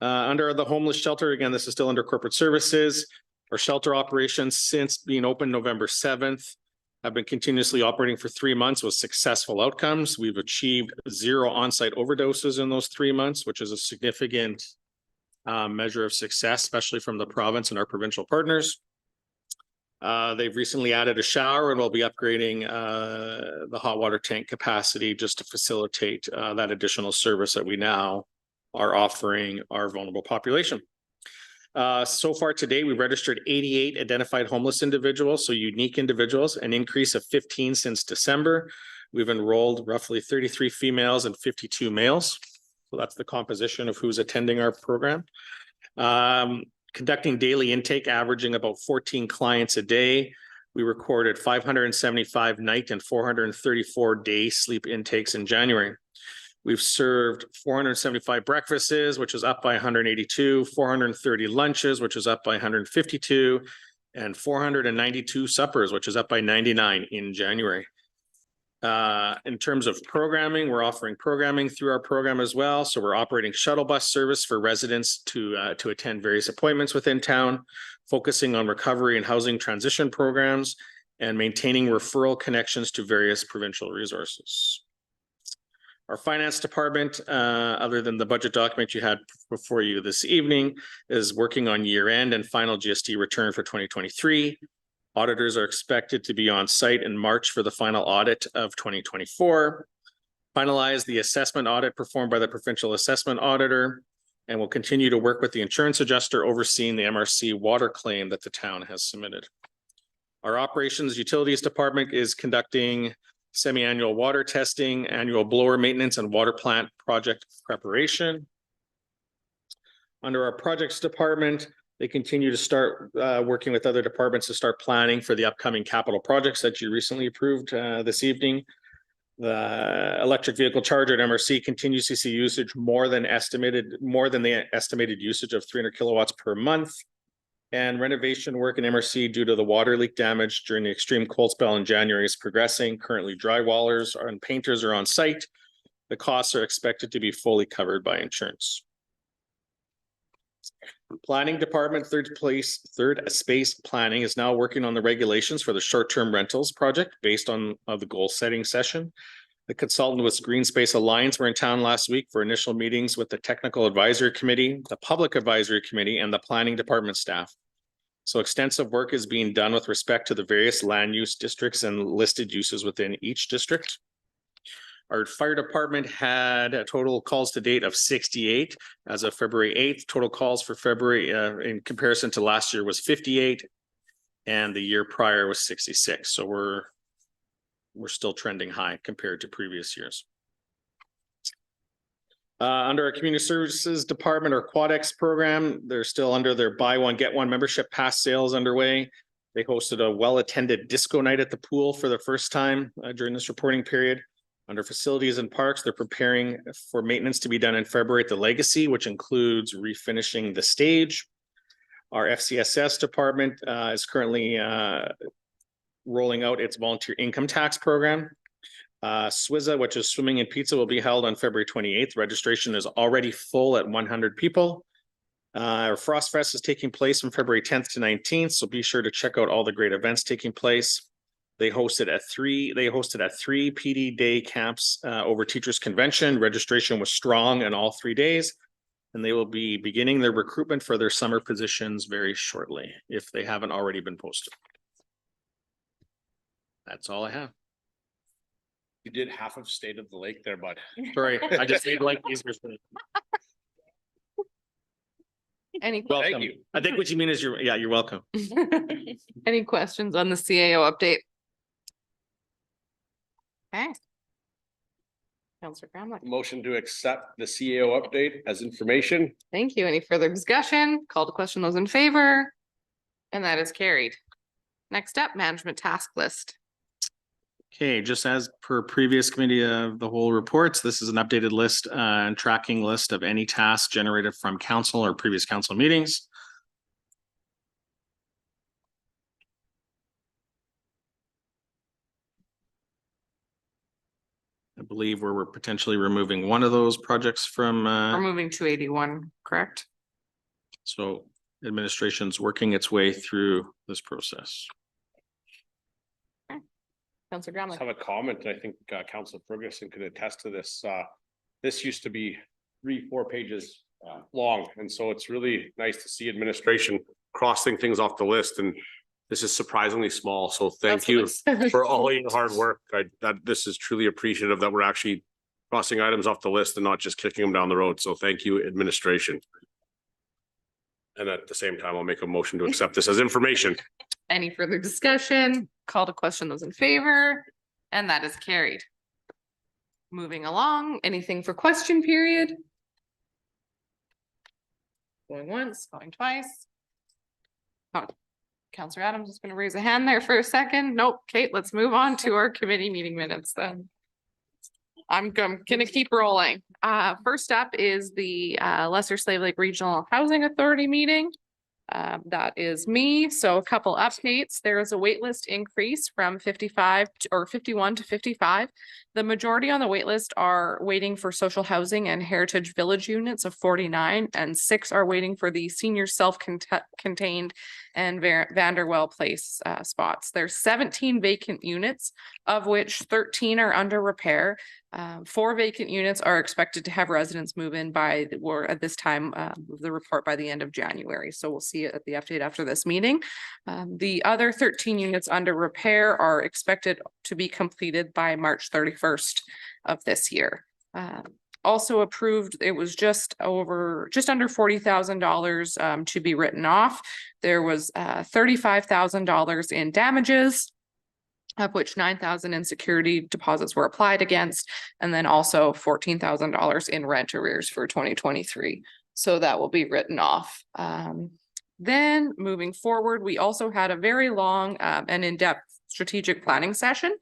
Under the homeless shelter, again, this is still under corporate services. Our shelter operations since being open November 7th have been continuously operating for 3 months with successful outcomes. We've achieved 0 on-site overdoses in those 3 months, which is a significant measure of success, especially from the province and our provincial partners. They've recently added a shower and will be upgrading the hot water tank capacity just to facilitate that additional service that we now are offering our vulnerable population. So far today, we've registered 88 identified homeless individuals, so unique individuals, an increase of 15 since December. We've enrolled roughly 33 females and 52 males. So that's the composition of who's attending our program. Conducting daily intake, averaging about 14 clients a day. We recorded 575 night and 434 day sleep intakes in January. We've served 475 breakfasts, which is up by 182, 430 lunches, which is up by 152, and 492 suppers, which is up by 99 in January. In terms of programming, we're offering programming through our program as well. So we're operating shuttle bus service for residents to attend various appointments within town, focusing on recovery and housing transition programs, and maintaining referral connections to various provincial resources. Our finance department, other than the budget document you had before you this evening, is working on year-end and final GST return for 2023. Auditors are expected to be on site in March for the final audit of 2024. Finalize the assessment audit performed by the provincial assessment auditor, and will continue to work with the insurance adjuster overseeing the MRC water claim that the town has submitted. Our operations utilities department is conducting semi-annual water testing, annual blower maintenance, and water plant project preparation. Under our projects department, they continue to start working with other departments to start planning for the upcoming capital projects that you recently approved this evening. The electric vehicle charger at MRC continues to see usage more than the estimated usage of 300 kilowatts per month. And renovation work in MRC due to the water leak damage during the extreme cold spell in January is progressing. Currently, drywallers and painters are on site. The costs are expected to be fully covered by insurance. Planning department, third space planning is now working on the regulations for the short-term rentals project based on the goal setting session. The consultant with Green Space Alliance were in town last week for initial meetings with the technical advisory committee, the public advisory committee, and the planning department staff. So extensive work is being done with respect to the various land use districts and listed uses within each district. Our fire department had a total calls to date of 68 as of February 8th. Total calls for February in comparison to last year was 58, and the year prior was 66. So we're still trending high compared to previous years. Under our community services department, our Quadex program, they're still under their buy one, get one membership pass sales underway. They hosted a well-attended disco night at the pool for the first time during this reporting period. Under facilities and parks, they're preparing for maintenance to be done in February at the Legacy, which includes refinishing the stage. Our FCSS department is currently rolling out its volunteer income tax program. SWIZA, which is swimming and pizza, will be held on February 28th. Registration is already full at 100 people. Our Frost Fest is taking place from February tenth to nineteenth, so be sure to check out all the great events taking place. They hosted at three PD day camps over Teachers Convention. Registration was strong in all 3 days. And they will be beginning their recruitment for their summer positions very shortly, if they haven't already been posted. That's all I have. You did half of State of the Lake there, bud. Sorry, I just made life easier for me. Any, Welcome. you. I think what you mean is you're welcome. any questions on the CAO update? Okay. Counselor Gramlich. Motion to accept the CAO update as information. Thank you. Any further discussion? Call to question those in favor. And that is carried. Next up, management task list. Okay, just as per previous committee of the whole reports, this is an updated list and tracking list of any tasks generated from council or previous council meetings. I believe we're potentially removing one of those projects from, We're moving to 81, correct? so administration's working its way through this process. Counselor Just Gramlich. have a comment. I think Council Ferguson could attest to this. This used to be 3-4 pages long, and so it's really nice to see administration crossing things off the list, and this is surprisingly small. So thank you for all your hard work. This is truly appreciative that we're actually crossing items off the list and not just kicking them down the road. So thank you, administration. And at the same time, I'll make a motion to accept this as information. Any further discussion? Call to question those in favor, and that is carried. Moving along, anything for question period? Going once, going twice. Oh, Counselor Adams is gonna raise a hand there for a second. Nope. Kate, let's move on to our committee meeting minutes then. I'm gonna keep rolling. First up is the Lesser Slave Lake Regional Housing Authority meeting. That is me. So a couple updates. There is a wait list increase from 51 to 55. The majority on the wait list are waiting for social housing and Heritage Village units of 49, and 6 are waiting for the senior self-contained and Vanderwell Place spots. There's 17 vacant units, of which 13 are under repair. 4 vacant units are expected to have residents move in at this time of the report by the end of January. So we'll see it at the update after this meeting. The other 13 units under repair are expected to be completed by March 31st of this year. Also approved, it was just under $40,000 to be written off. There was $35,000 in damages, of which $9,000 in security deposits were applied against, and then also $14,000 in rent arrears for 2023. So that will be written off. Then moving forward, we also had a very long and in-depth strategic planning session.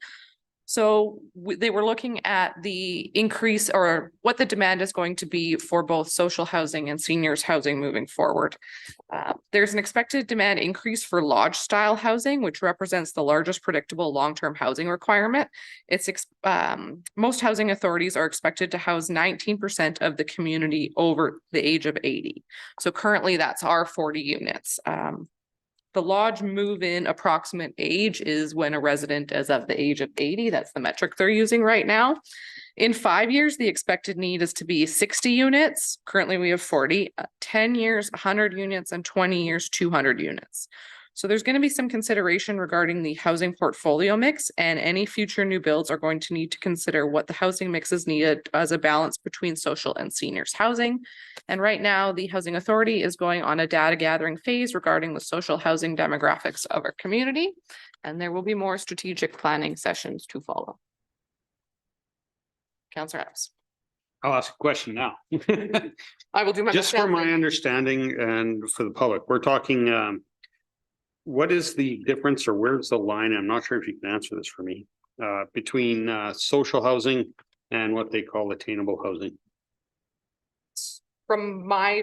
So they were looking at the increase or what the demand is going to be for both social housing and seniors housing moving forward. There's an expected demand increase for lodge style housing, which represents the largest predictable long-term housing requirement. Most housing authorities are expected to house 19% of the community over the age of 80. So currently that's our 40 units. The lodge move-in approximate age is when a resident is of the age of 80. That's the metric they're using right now. In 5 years, the expected need is to be 60 units. Currently, we have 40, 10 years, 100 units, and 20 years, 200 units. So there's going to be some consideration regarding the housing portfolio mix, and any future new builds are going to need to consider what the housing mix is needed as a balance between social and seniors housing. And right now, the Housing Authority is going on a data gathering phase regarding the social housing demographics of our community, and there will be more strategic planning sessions to follow. Councillor Adams. I'll ask a question now. I will do my Just best. for my understanding and for the public, we're talking, what is the difference or where's the line? I'm not sure if you can answer this for me, between social housing and what they call attainable housing. From my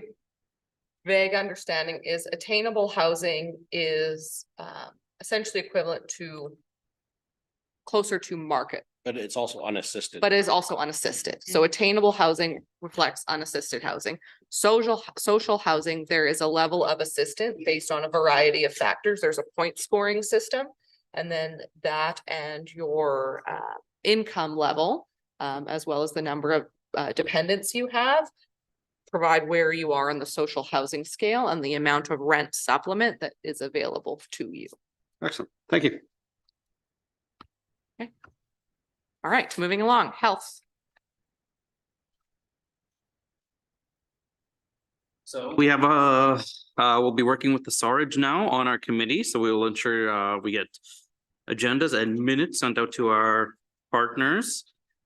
vague understanding is attainable housing is essentially equivalent to closer to market But it's also unassisted. but is also unassisted. So attainable housing reflects unassisted housing. Social housing, there is a level of assistance based on a variety of factors. There's a point scoring system. And then that and your income level, as well as the number of dependents you have, provide where you are on the social housing scale and the amount of rent supplement that is available to you. Excellent. Thank you. All right, moving along, health. So we have we'll be working with the Sarge now on our committee, so we will ensure we get agendas and minutes sent out to our partners.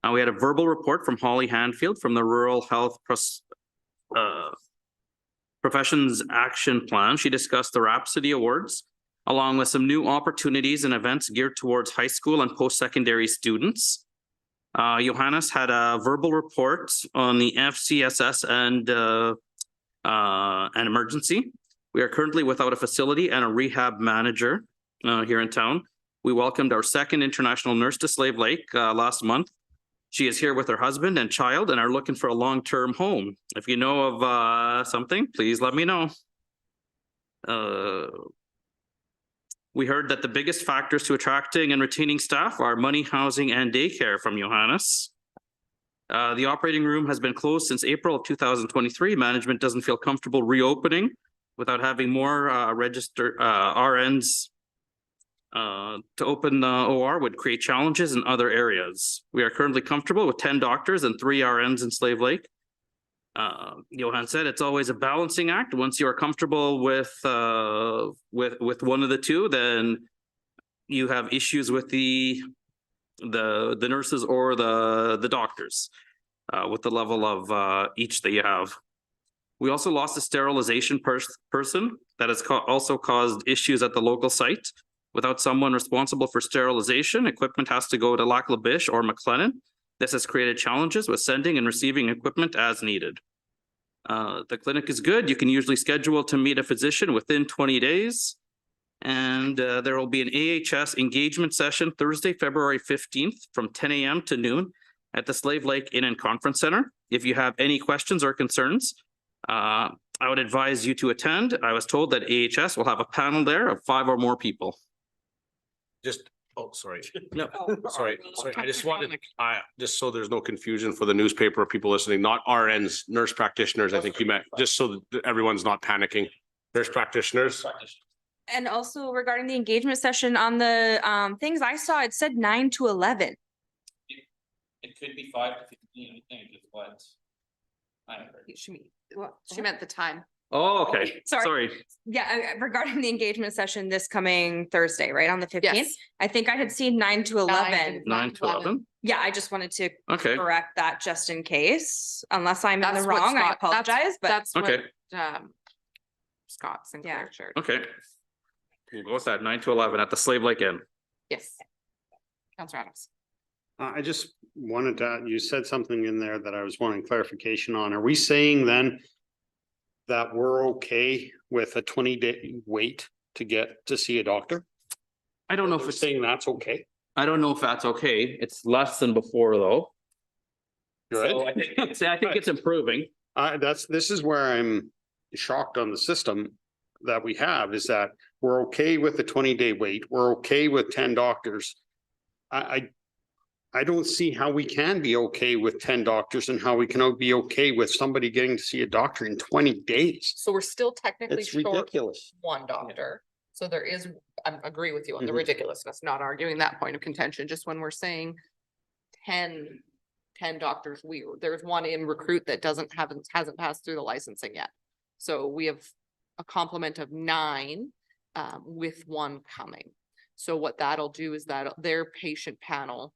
We had a verbal report from Holly Hanfield from the Rural Health Professions Action Plan. She discussed the Rhapsody Awards, along with some new opportunities and events geared towards high school and post-secondary students. Johannes had a verbal report on the FCSS and an emergency. We are currently without a facility and a rehab manager here in town. We welcomed our second international nurse to Slave Lake last month. She is here with her husband and child and are looking for a long-term home. If you know of something, please let me know. We heard that the biggest factors to attracting and retaining staff are money, housing, and daycare from Johannes. The operating room has been closed since April of 2023. Management doesn't feel comfortable reopening without having more registered RNs. To open the OR would create challenges in other areas. We are currently comfortable with 10 doctors and 3 RNs in Slave Lake. Johan said it's always a balancing act. Once you are comfortable with one of the two, then you have issues with the nurses or the doctors with the level of each that you have. We also lost a sterilization person that has also caused issues at the local site. Without someone responsible for sterilization, equipment has to go to Lac La Biche or McLennan. This has created challenges with sending and receiving equipment as needed. The clinic is good. You can usually schedule to meet a physician within 20 days. And there will be an AHS engagement session Thursday, February 15th from 10 a.m. to noon at the Slave Lake Inn and Conference Center. If you have any questions or concerns, I would advise you to attend. I was told that AHS will have a panel there of 5 or more people. Sorry. No. Sorry. I just wanted, just so there's no confusion for the newspaper or people listening, not RNs, nurse practitioners, I think you meant, just so that everyone's not panicking. Nurse practitioners. And also regarding the engagement session on the things I saw, it said 9 to 11. It could be 5 to 15, I think is what I heard. She meant the time. Oh, okay. Sorry. Yeah, regarding the engagement session this coming Thursday, right, on the 15th? Yes. I think I had seen 9 to 11. 9 to 11? Yeah, I just wanted to Okay. correct that just in case, unless I'm in That's the what wrong, I Scott- apologize, but That's what Okay. Scott Sinclair shared. Okay. We'll go with that, 9 to 11 at the Slave Lake Inn. Yes. Counselor Adams. I just wanted to, you said something in there that I was wanting clarification on. Are we saying then that we're okay with a 20-day wait to get to see a doctor? I don't know if We're it's, saying that's okay. I don't know if that's okay. It's less than before though. Good. So I think it's improving. This is where I'm shocked on the system that we have, is that we're okay with the 20-day wait. We're okay with 10 doctors. I don't see how we can be okay with 10 doctors and how we can be okay with somebody getting to see a doctor in 20 days. So we're still technically It's short ridiculous. one doctor. So there is, I agree with you on the Mhm. ridiculousness, not arguing that point of contention, just when we're saying 10 doctors, there's one in recruit that hasn't passed through the licensing yet. So we have a complement of 9 with one coming. So what that'll do is that their patient panel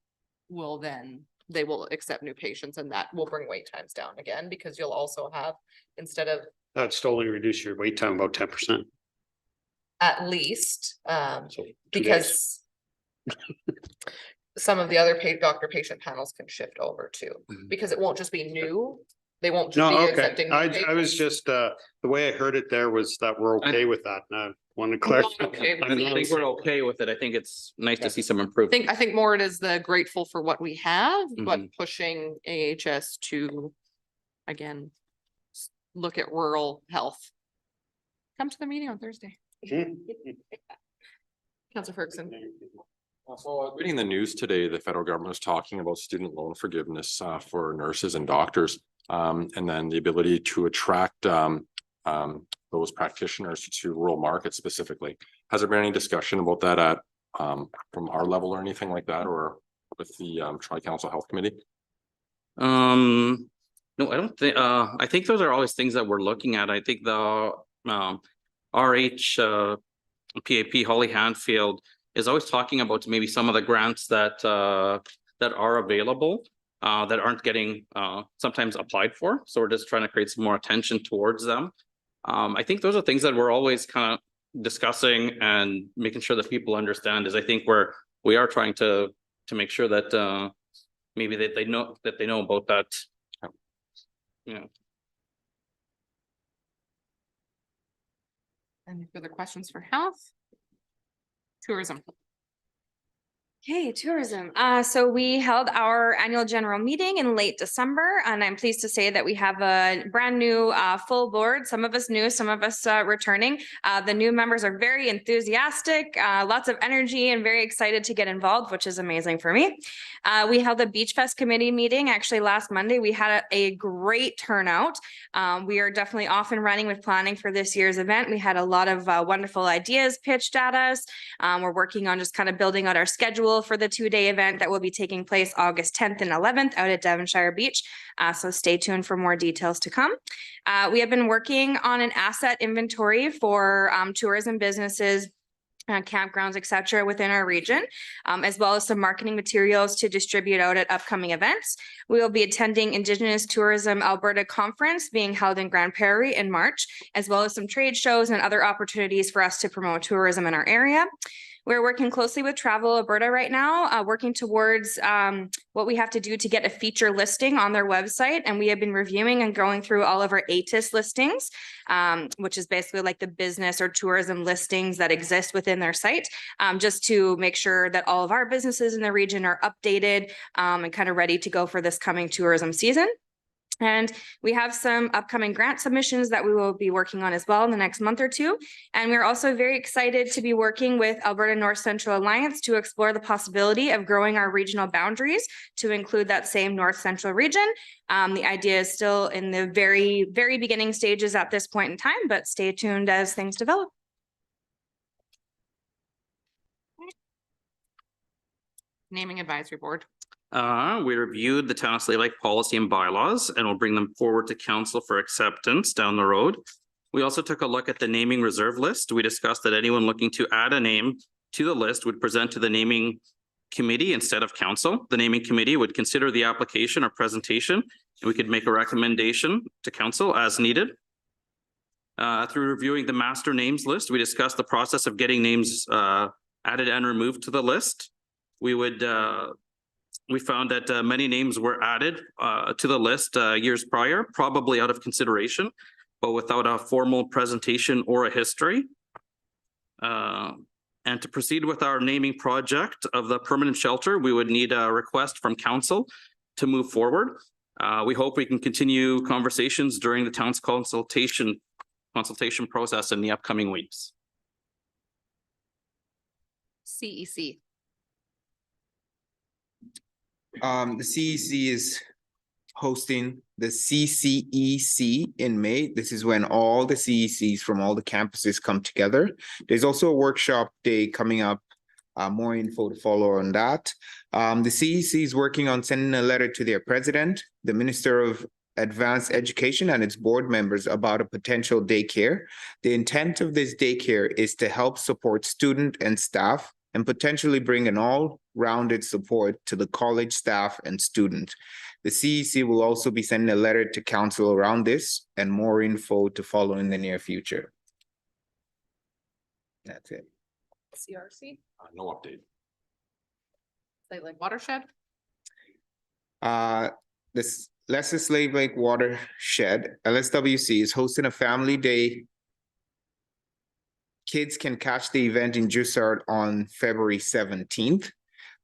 they will accept new patients, and that will bring wait times down again, because you'll also have, instead of That's only reduce your wait time about 10%. at least, So 2 days. because some of the other doctor-patient panels can shift over too, because it won't just be new. They won't just No, be okay. accepting. new I was patients. just, the way I heard it there was that we're okay with that. No, Want to clarify? Okay, I think we're okay with it. I think it's nice to see some improvement. I think more it is the grateful for what we have, but Mhm. pushing AHS to, again, look at rural health. Come to the meeting on Thursday. Councillor Ferguson. So reading the news today, the federal government was talking about student loan forgiveness for nurses and doctors. And then the ability to attract those practitioners to rural markets specifically. Has there been any discussion about that at from our level or anything like that, or with the Tri-Council Health Committee? No, I don't think, I think those are always things that we're looking at. I think the RH PAP Holly Hanfield is always talking about maybe some of the grants that that are available that aren't getting sometimes applied for. So we're just trying to create some more attention towards them. I think those are things that we're always kind of discussing and making sure that people understand, is I think we are trying to make sure that maybe that they know about that. Yeah. Any further questions for health? Tourism. Okay, tourism. So we held our annual general meeting in late December, and I'm pleased to say that we have a brand new full board. Some of us new, some of us returning. The new members are very enthusiastic, lots of energy, and very excited to get involved, which is amazing for me. We held a Beach Fest committee meeting actually last Monday. We had a great turnout. We are definitely off and running with planning for this year's event. We had a lot of wonderful ideas pitched at us. We're working on just kind of building out our schedule for the 2-day event that will be taking place August 10th and 11th out at Devonshire Beach. So stay tuned for more details to come. We have been working on an asset inventory for tourism businesses, campgrounds, et cetera, within our region, as well as some marketing materials to distribute out at upcoming events. We will be attending Indigenous Tourism Alberta Conference being held in Grand Prairie in March, as well as some trade shows and other opportunities for us to promote tourism in our area. We're working closely with Travel Alberta right now, working towards what we have to do to get a feature listing on their website. And we have been reviewing and going through all of our ATIS listings, which is basically like the business or tourism listings that exist within their site, just to make sure that all of our businesses in the region are updated and kind of ready to go for this coming tourism season. And we have some upcoming grant submissions that we will be working on as well in the next month or two. And we're also very excited to be working with Alberta North Central Alliance to explore the possibility of growing our regional boundaries to include that same North Central region. The idea is still in the very, very beginning stages at this point in time, but stay tuned as things develop. Naming Advisory Board. We reviewed the Town of Slave Lake policy and bylaws and will bring them forward to council for acceptance down the road. We also took a look at the naming reserve list. We discussed that anyone looking to add a name to the list would present to the naming committee instead of council. The naming committee would consider the application or presentation, and we could make a recommendation to council as needed. Through reviewing the master names list, we discussed the process of getting names added and removed to the list. We found that many names were added to the list years prior, probably out of consideration, but without a formal presentation or a history. And to proceed with our naming project of the permanent shelter, we would need a request from council to move forward. We hope we can continue conversations during the town's consultation process in the upcoming weeks. CEC. The CEC is hosting the CCEC in May. This is when all the CECs from all the campuses come together. There's also a workshop day coming up. More info to follow on that. The CEC is working on sending a letter to their president, the Minister of Advanced Education, and its board members about a potential daycare. The intent of this daycare is to help support student and staff and potentially bring an all-rounded support to the college staff and student. The CEC will also be sending a letter to council around this, and more info to follow in the near future. That's it. CRC. No update. Slave Lake Watershed. This Lesser Slave Lake Watershed, LSWC, is hosting a family day kids can catch the event in Jussard on February 17th.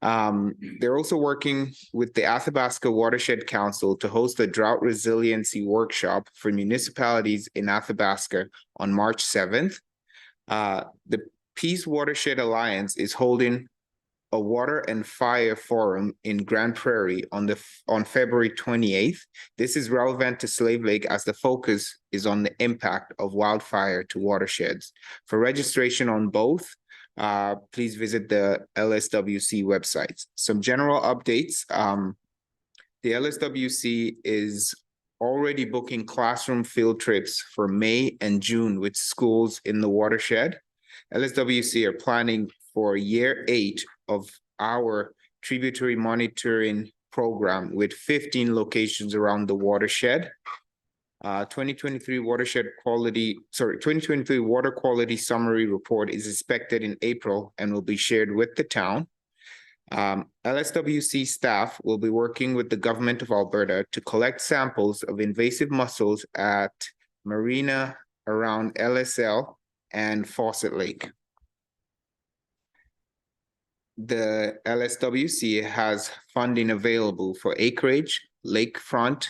They're also working with the Athabasca Watershed Council to host a drought resiliency workshop for municipalities in Athabasca on March 7th. The Peace Watershed Alliance is holding a water and fire forum in Grand Prairie on February 28th. This is relevant to Slave Lake as the focus is on the impact of wildfire to watersheds. For registration on both, please visit the LSWC websites. Some general updates. The LSWC is already booking classroom field trips for May and June with schools in the watershed. LSWC are planning for year 8 of our tributary monitoring program with 15 locations around the watershed. 2023 water quality summary report is expected in April and will be shared with the town. LSWC staff will be working with the government of Alberta to collect samples of invasive mussels at marina around LSL and Fawcett Lake. The LSWC has funding available for acreage, lakefront,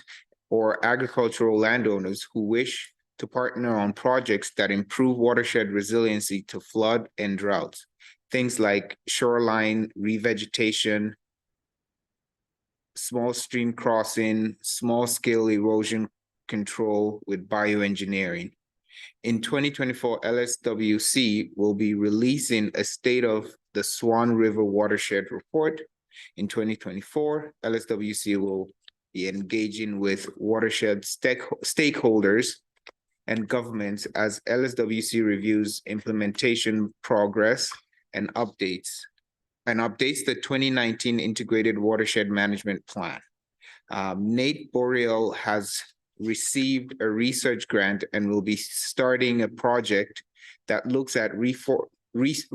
or agricultural landowners who wish to partner on projects that improve watershed resiliency to flood and droughts. Things like shoreline revegetation, small stream crossing, small-scale erosion control with bioengineering. In 2024, LSWC will be releasing a State of the Swan River Watershed Report. In 2024, LSWC will be engaging with watershed stakeholders and governments as LSWC reviews implementation progress and updates the 2019 Integrated Watershed Management Plan. Nate Boreal has received a research grant and will be starting a project that looks at restoration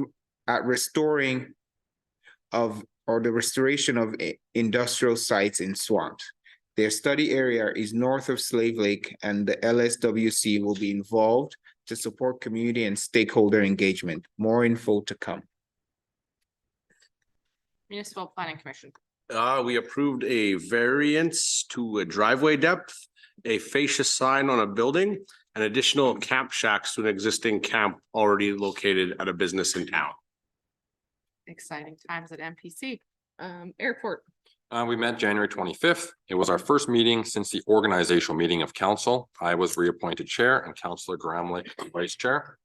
of industrial sites in swamps. Their study area is north of Slave Lake, and the LSWC will be involved to support community and stakeholder engagement. More info to come. Municipal Planning Commission. We approved a variance to a driveway depth, a fascia sign on a building, and additional camp shacks to an existing camp already located at a business in town. Exciting times at MPC. Airport. We met January 25th. It was our first meeting since the organizational meeting of council. I was reappointed chair and Councillor Gramlich vice chair.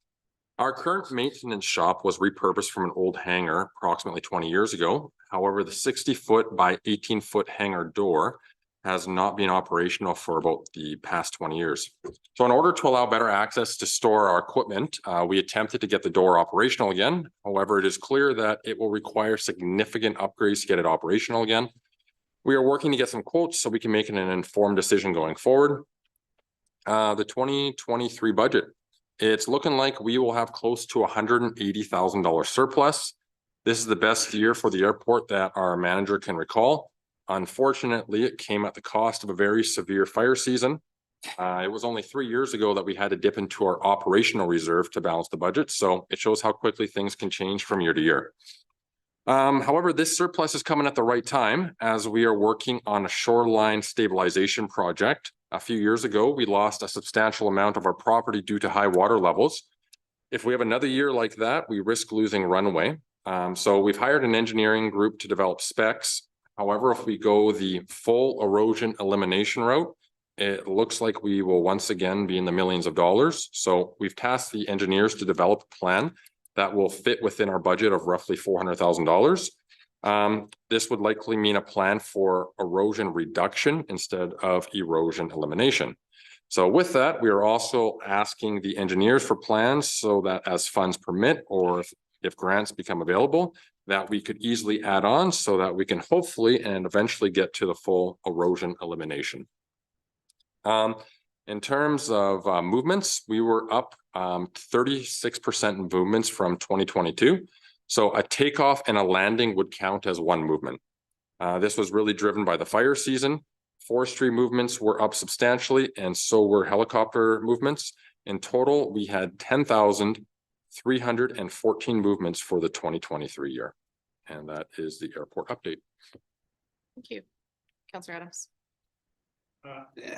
Our current maintenance shop was repurposed from an old hangar approximately 20 years ago. However, the 60-foot by 18-foot hangar door has not been operational for about the past 20 years. So in order to allow better access to store our equipment, we attempted to get the door operational again. However, it is clear that it will require significant upgrades to get it operational again. We are working to get some quotes so we can make an informed decision going forward. The 2023 budget, it's looking like we will have close to $180,000 surplus. This is the best year for the airport that our manager can recall. Unfortunately, it came at the cost of a very severe fire season. It was only 3 years ago that we had to dip into our operational reserve to balance the budget. So it shows how quickly things can change from year to year. However, this surplus is coming at the right time as we are working on a shoreline stabilization project. A few years ago, we lost a substantial amount of our property due to high water levels. If we have another year like that, we risk losing runway. So we've hired an engineering group to develop specs. However, if we go the full erosion elimination route, it looks like we will once again be in the millions of dollars. So we've tasked the engineers to develop a plan that will fit within our budget of roughly $400,000. This would likely mean a plan for erosion reduction instead of erosion elimination. So with that, we are also asking the engineers for plans so that as funds permit or if grants become available, that we could easily add on so that we can hopefully and eventually get to the full erosion elimination. In terms of movements, we were up 36% in movements from 2022. So a takeoff and a landing would count as one movement. This was really driven by the fire season. Forestry movements were up substantially, and so were helicopter movements. In total, we had 314 movements for the 2023 year. And that is the airport update. Thank you. Counselor Adams.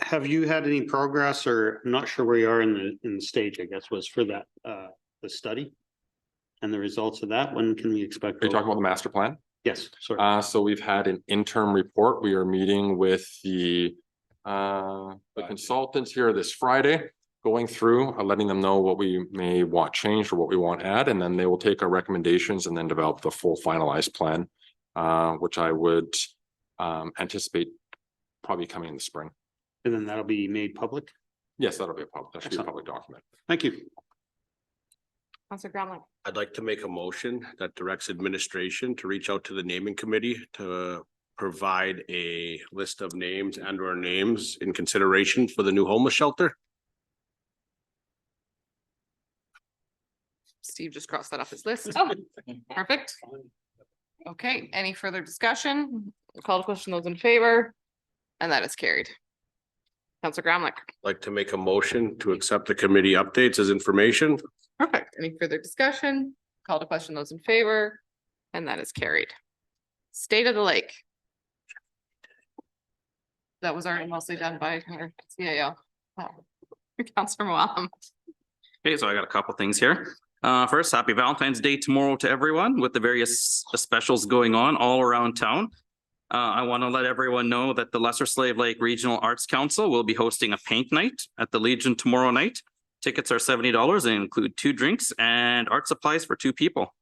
Have you had any progress, or I'm not sure where you are in the stage, I guess, was for that, the study? And the results of that, when can we expect? Are you talking about the master plan? Yes, sorry. So we've had an interim report. We are meeting with the consultants here this Friday, going through, letting them know what we may want changed or what we want add, and then they will take our recommendations and then develop the full finalized plan, which I would anticipate probably coming in the spring. And then that'll be made public? Yes, that'll be that should be a Excellent. public document. Thank you. Counselor Gremlin. I'd like to make a motion that directs administration to reach out to the naming committee to provide a list of names and or names in consideration for the new homeless shelter. Steve just crossed that off his list. Oh. Perfect. Okay, any further discussion? Call to question those in favor. And that is carried. Counselor Gremlin. Like to make a motion to accept the committee updates as information. Perfect. Any further discussion? Call to question those in favor. And that is carried. State of the lake. That was already mostly done by our CAO. Wow. Counselor Moam. Okay, so I got a couple things here. First, happy Valentine's Day tomorrow to everyone with the various specials going on all around town. I want to let everyone know that the Lesser Slave Lake Regional Arts Council will be hosting a paint night at the Legion tomorrow night. Tickets are $70 and include 2 drinks and art supplies for 2 people.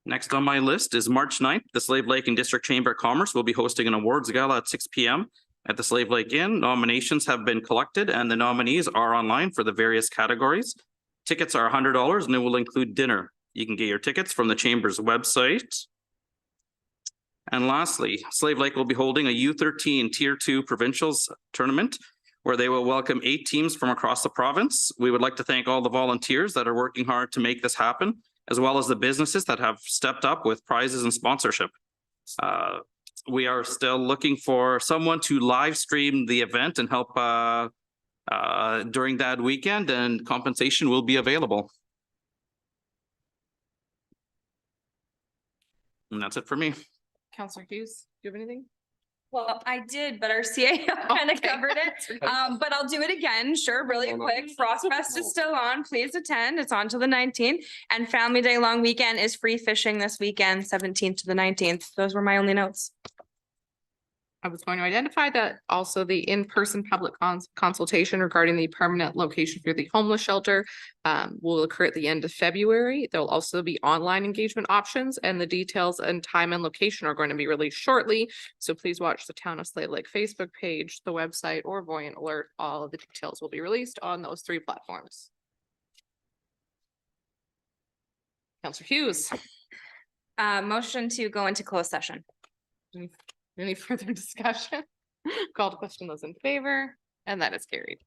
Next on my list is March 9th. The Slave Lake and District Chamber of Commerce will be hosting an awards gala at 6 p.m. at the Slave Lake Inn. Nominations have been collected and the nominees are online for the various categories. Tickets are $100 and it will include dinner. You can get your tickets from the Chamber's website. And lastly, Slave Lake will be holding a U13 Tier 2 Provincials tournament where they will welcome 8 teams from across the province. We would like to thank all the volunteers that are working hard to make this happen, as well as the businesses that have stepped up with prizes and sponsorship. We are still looking for someone to live stream the event and help during that weekend, and compensation will be available. And that's it for me. Counselor Hughes, do you have anything? Well, I did, but our CAO kind of Okay. covered it. But I'll do it again, sure, really quick. Frost Fest is still on. Please attend. It's on to the 19th. And Family Day long weekend is free fishing this weekend, 17th to the 19th. Those were my only notes. I was going to identify that also the in-person public consultation regarding the permanent location for the homeless shelter will occur at the end of February. There'll also be online engagement options, and the details and time and location are going to be released shortly. So please watch the Town of Slave Lake Facebook page, the website, or Voyant Alert. All of the details will be released on those 3 platforms. Counselor Hughes. Motion to go into closed session. Any further discussion? Call to question those in favor, and that is carried.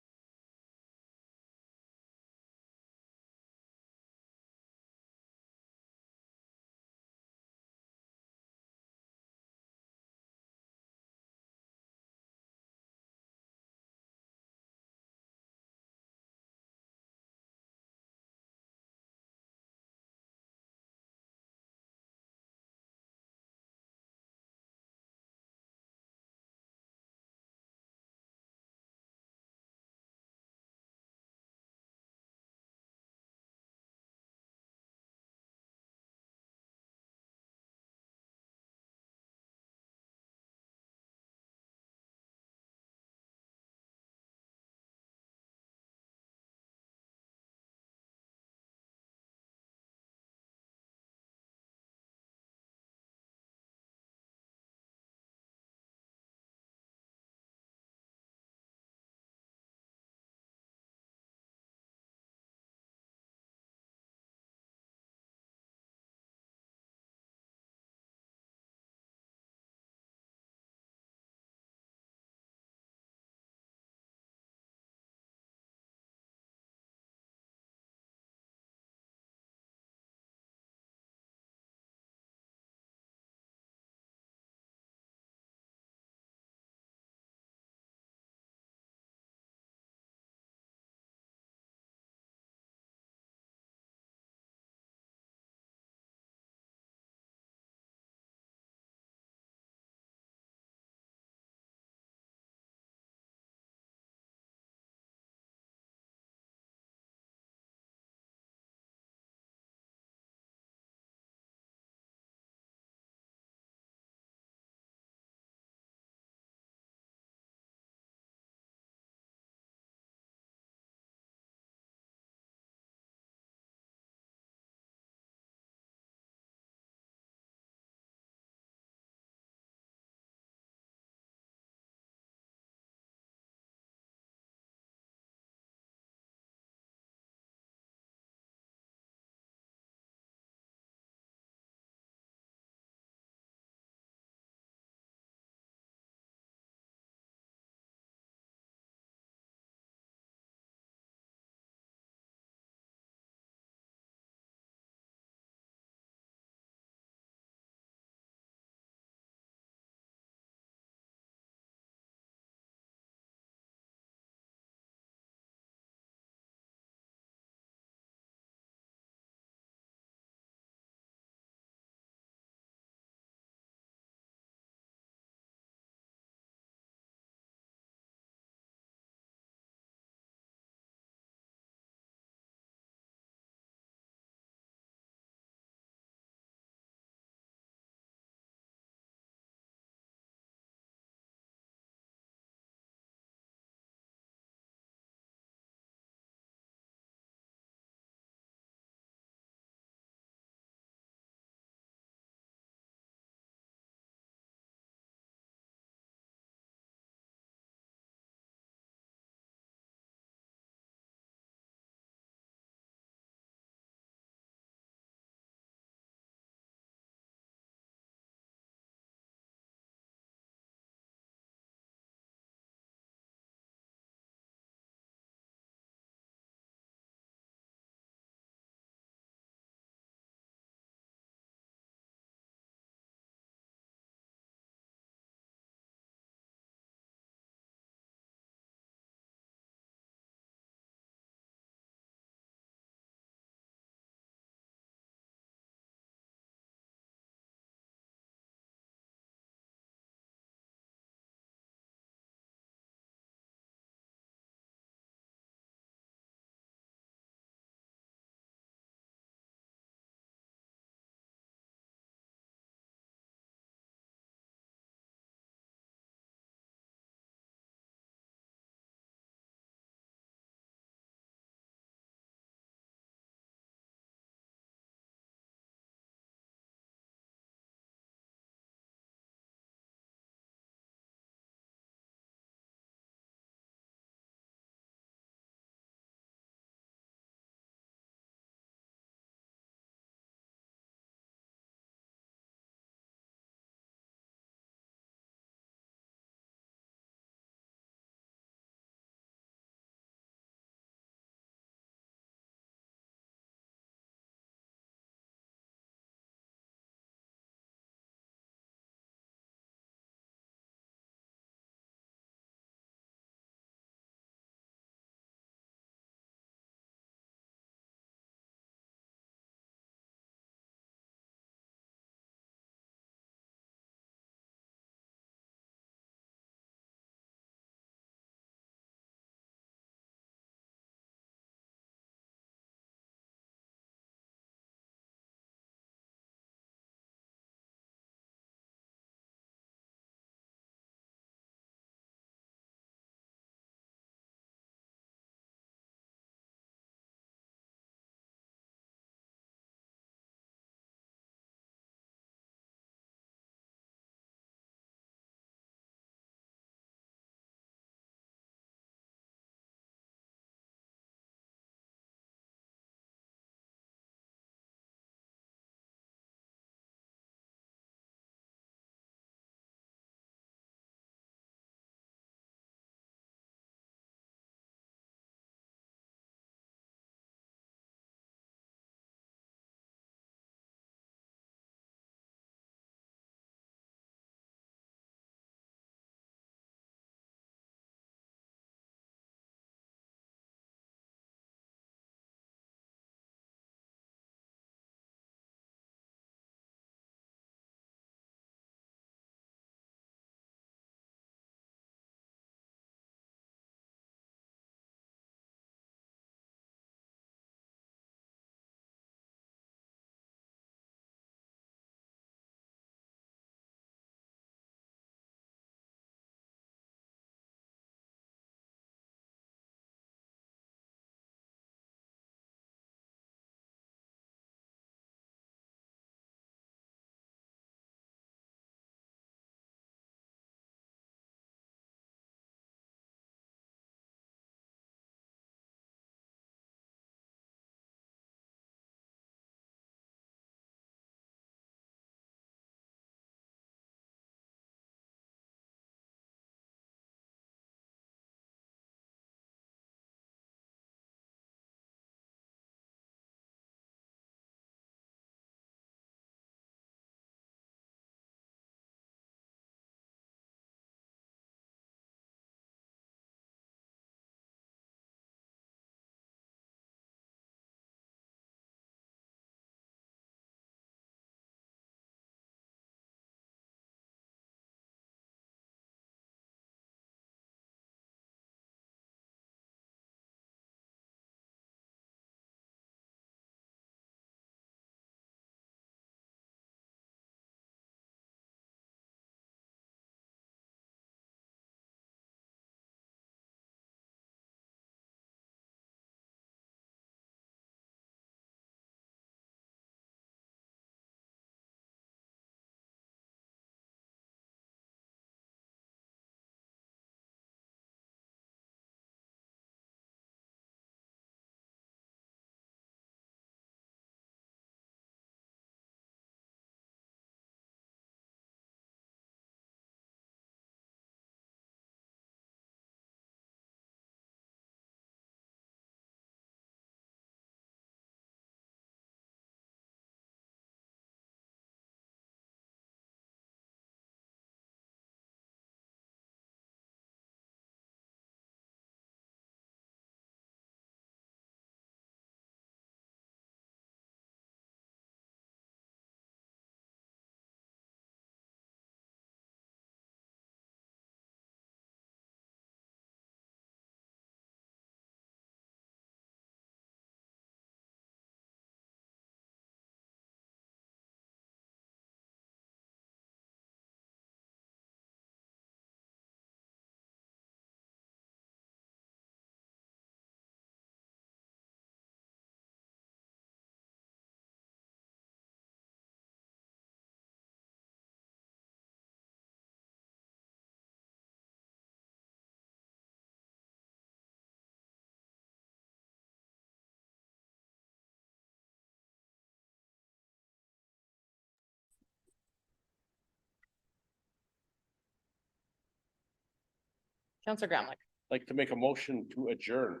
Counselor Gramlich. Like to make a motion to adjourn.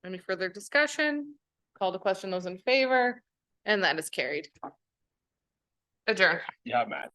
Any further discussion? Call to question those in favor, and that is carried. Adjourn. Yeah, Matt.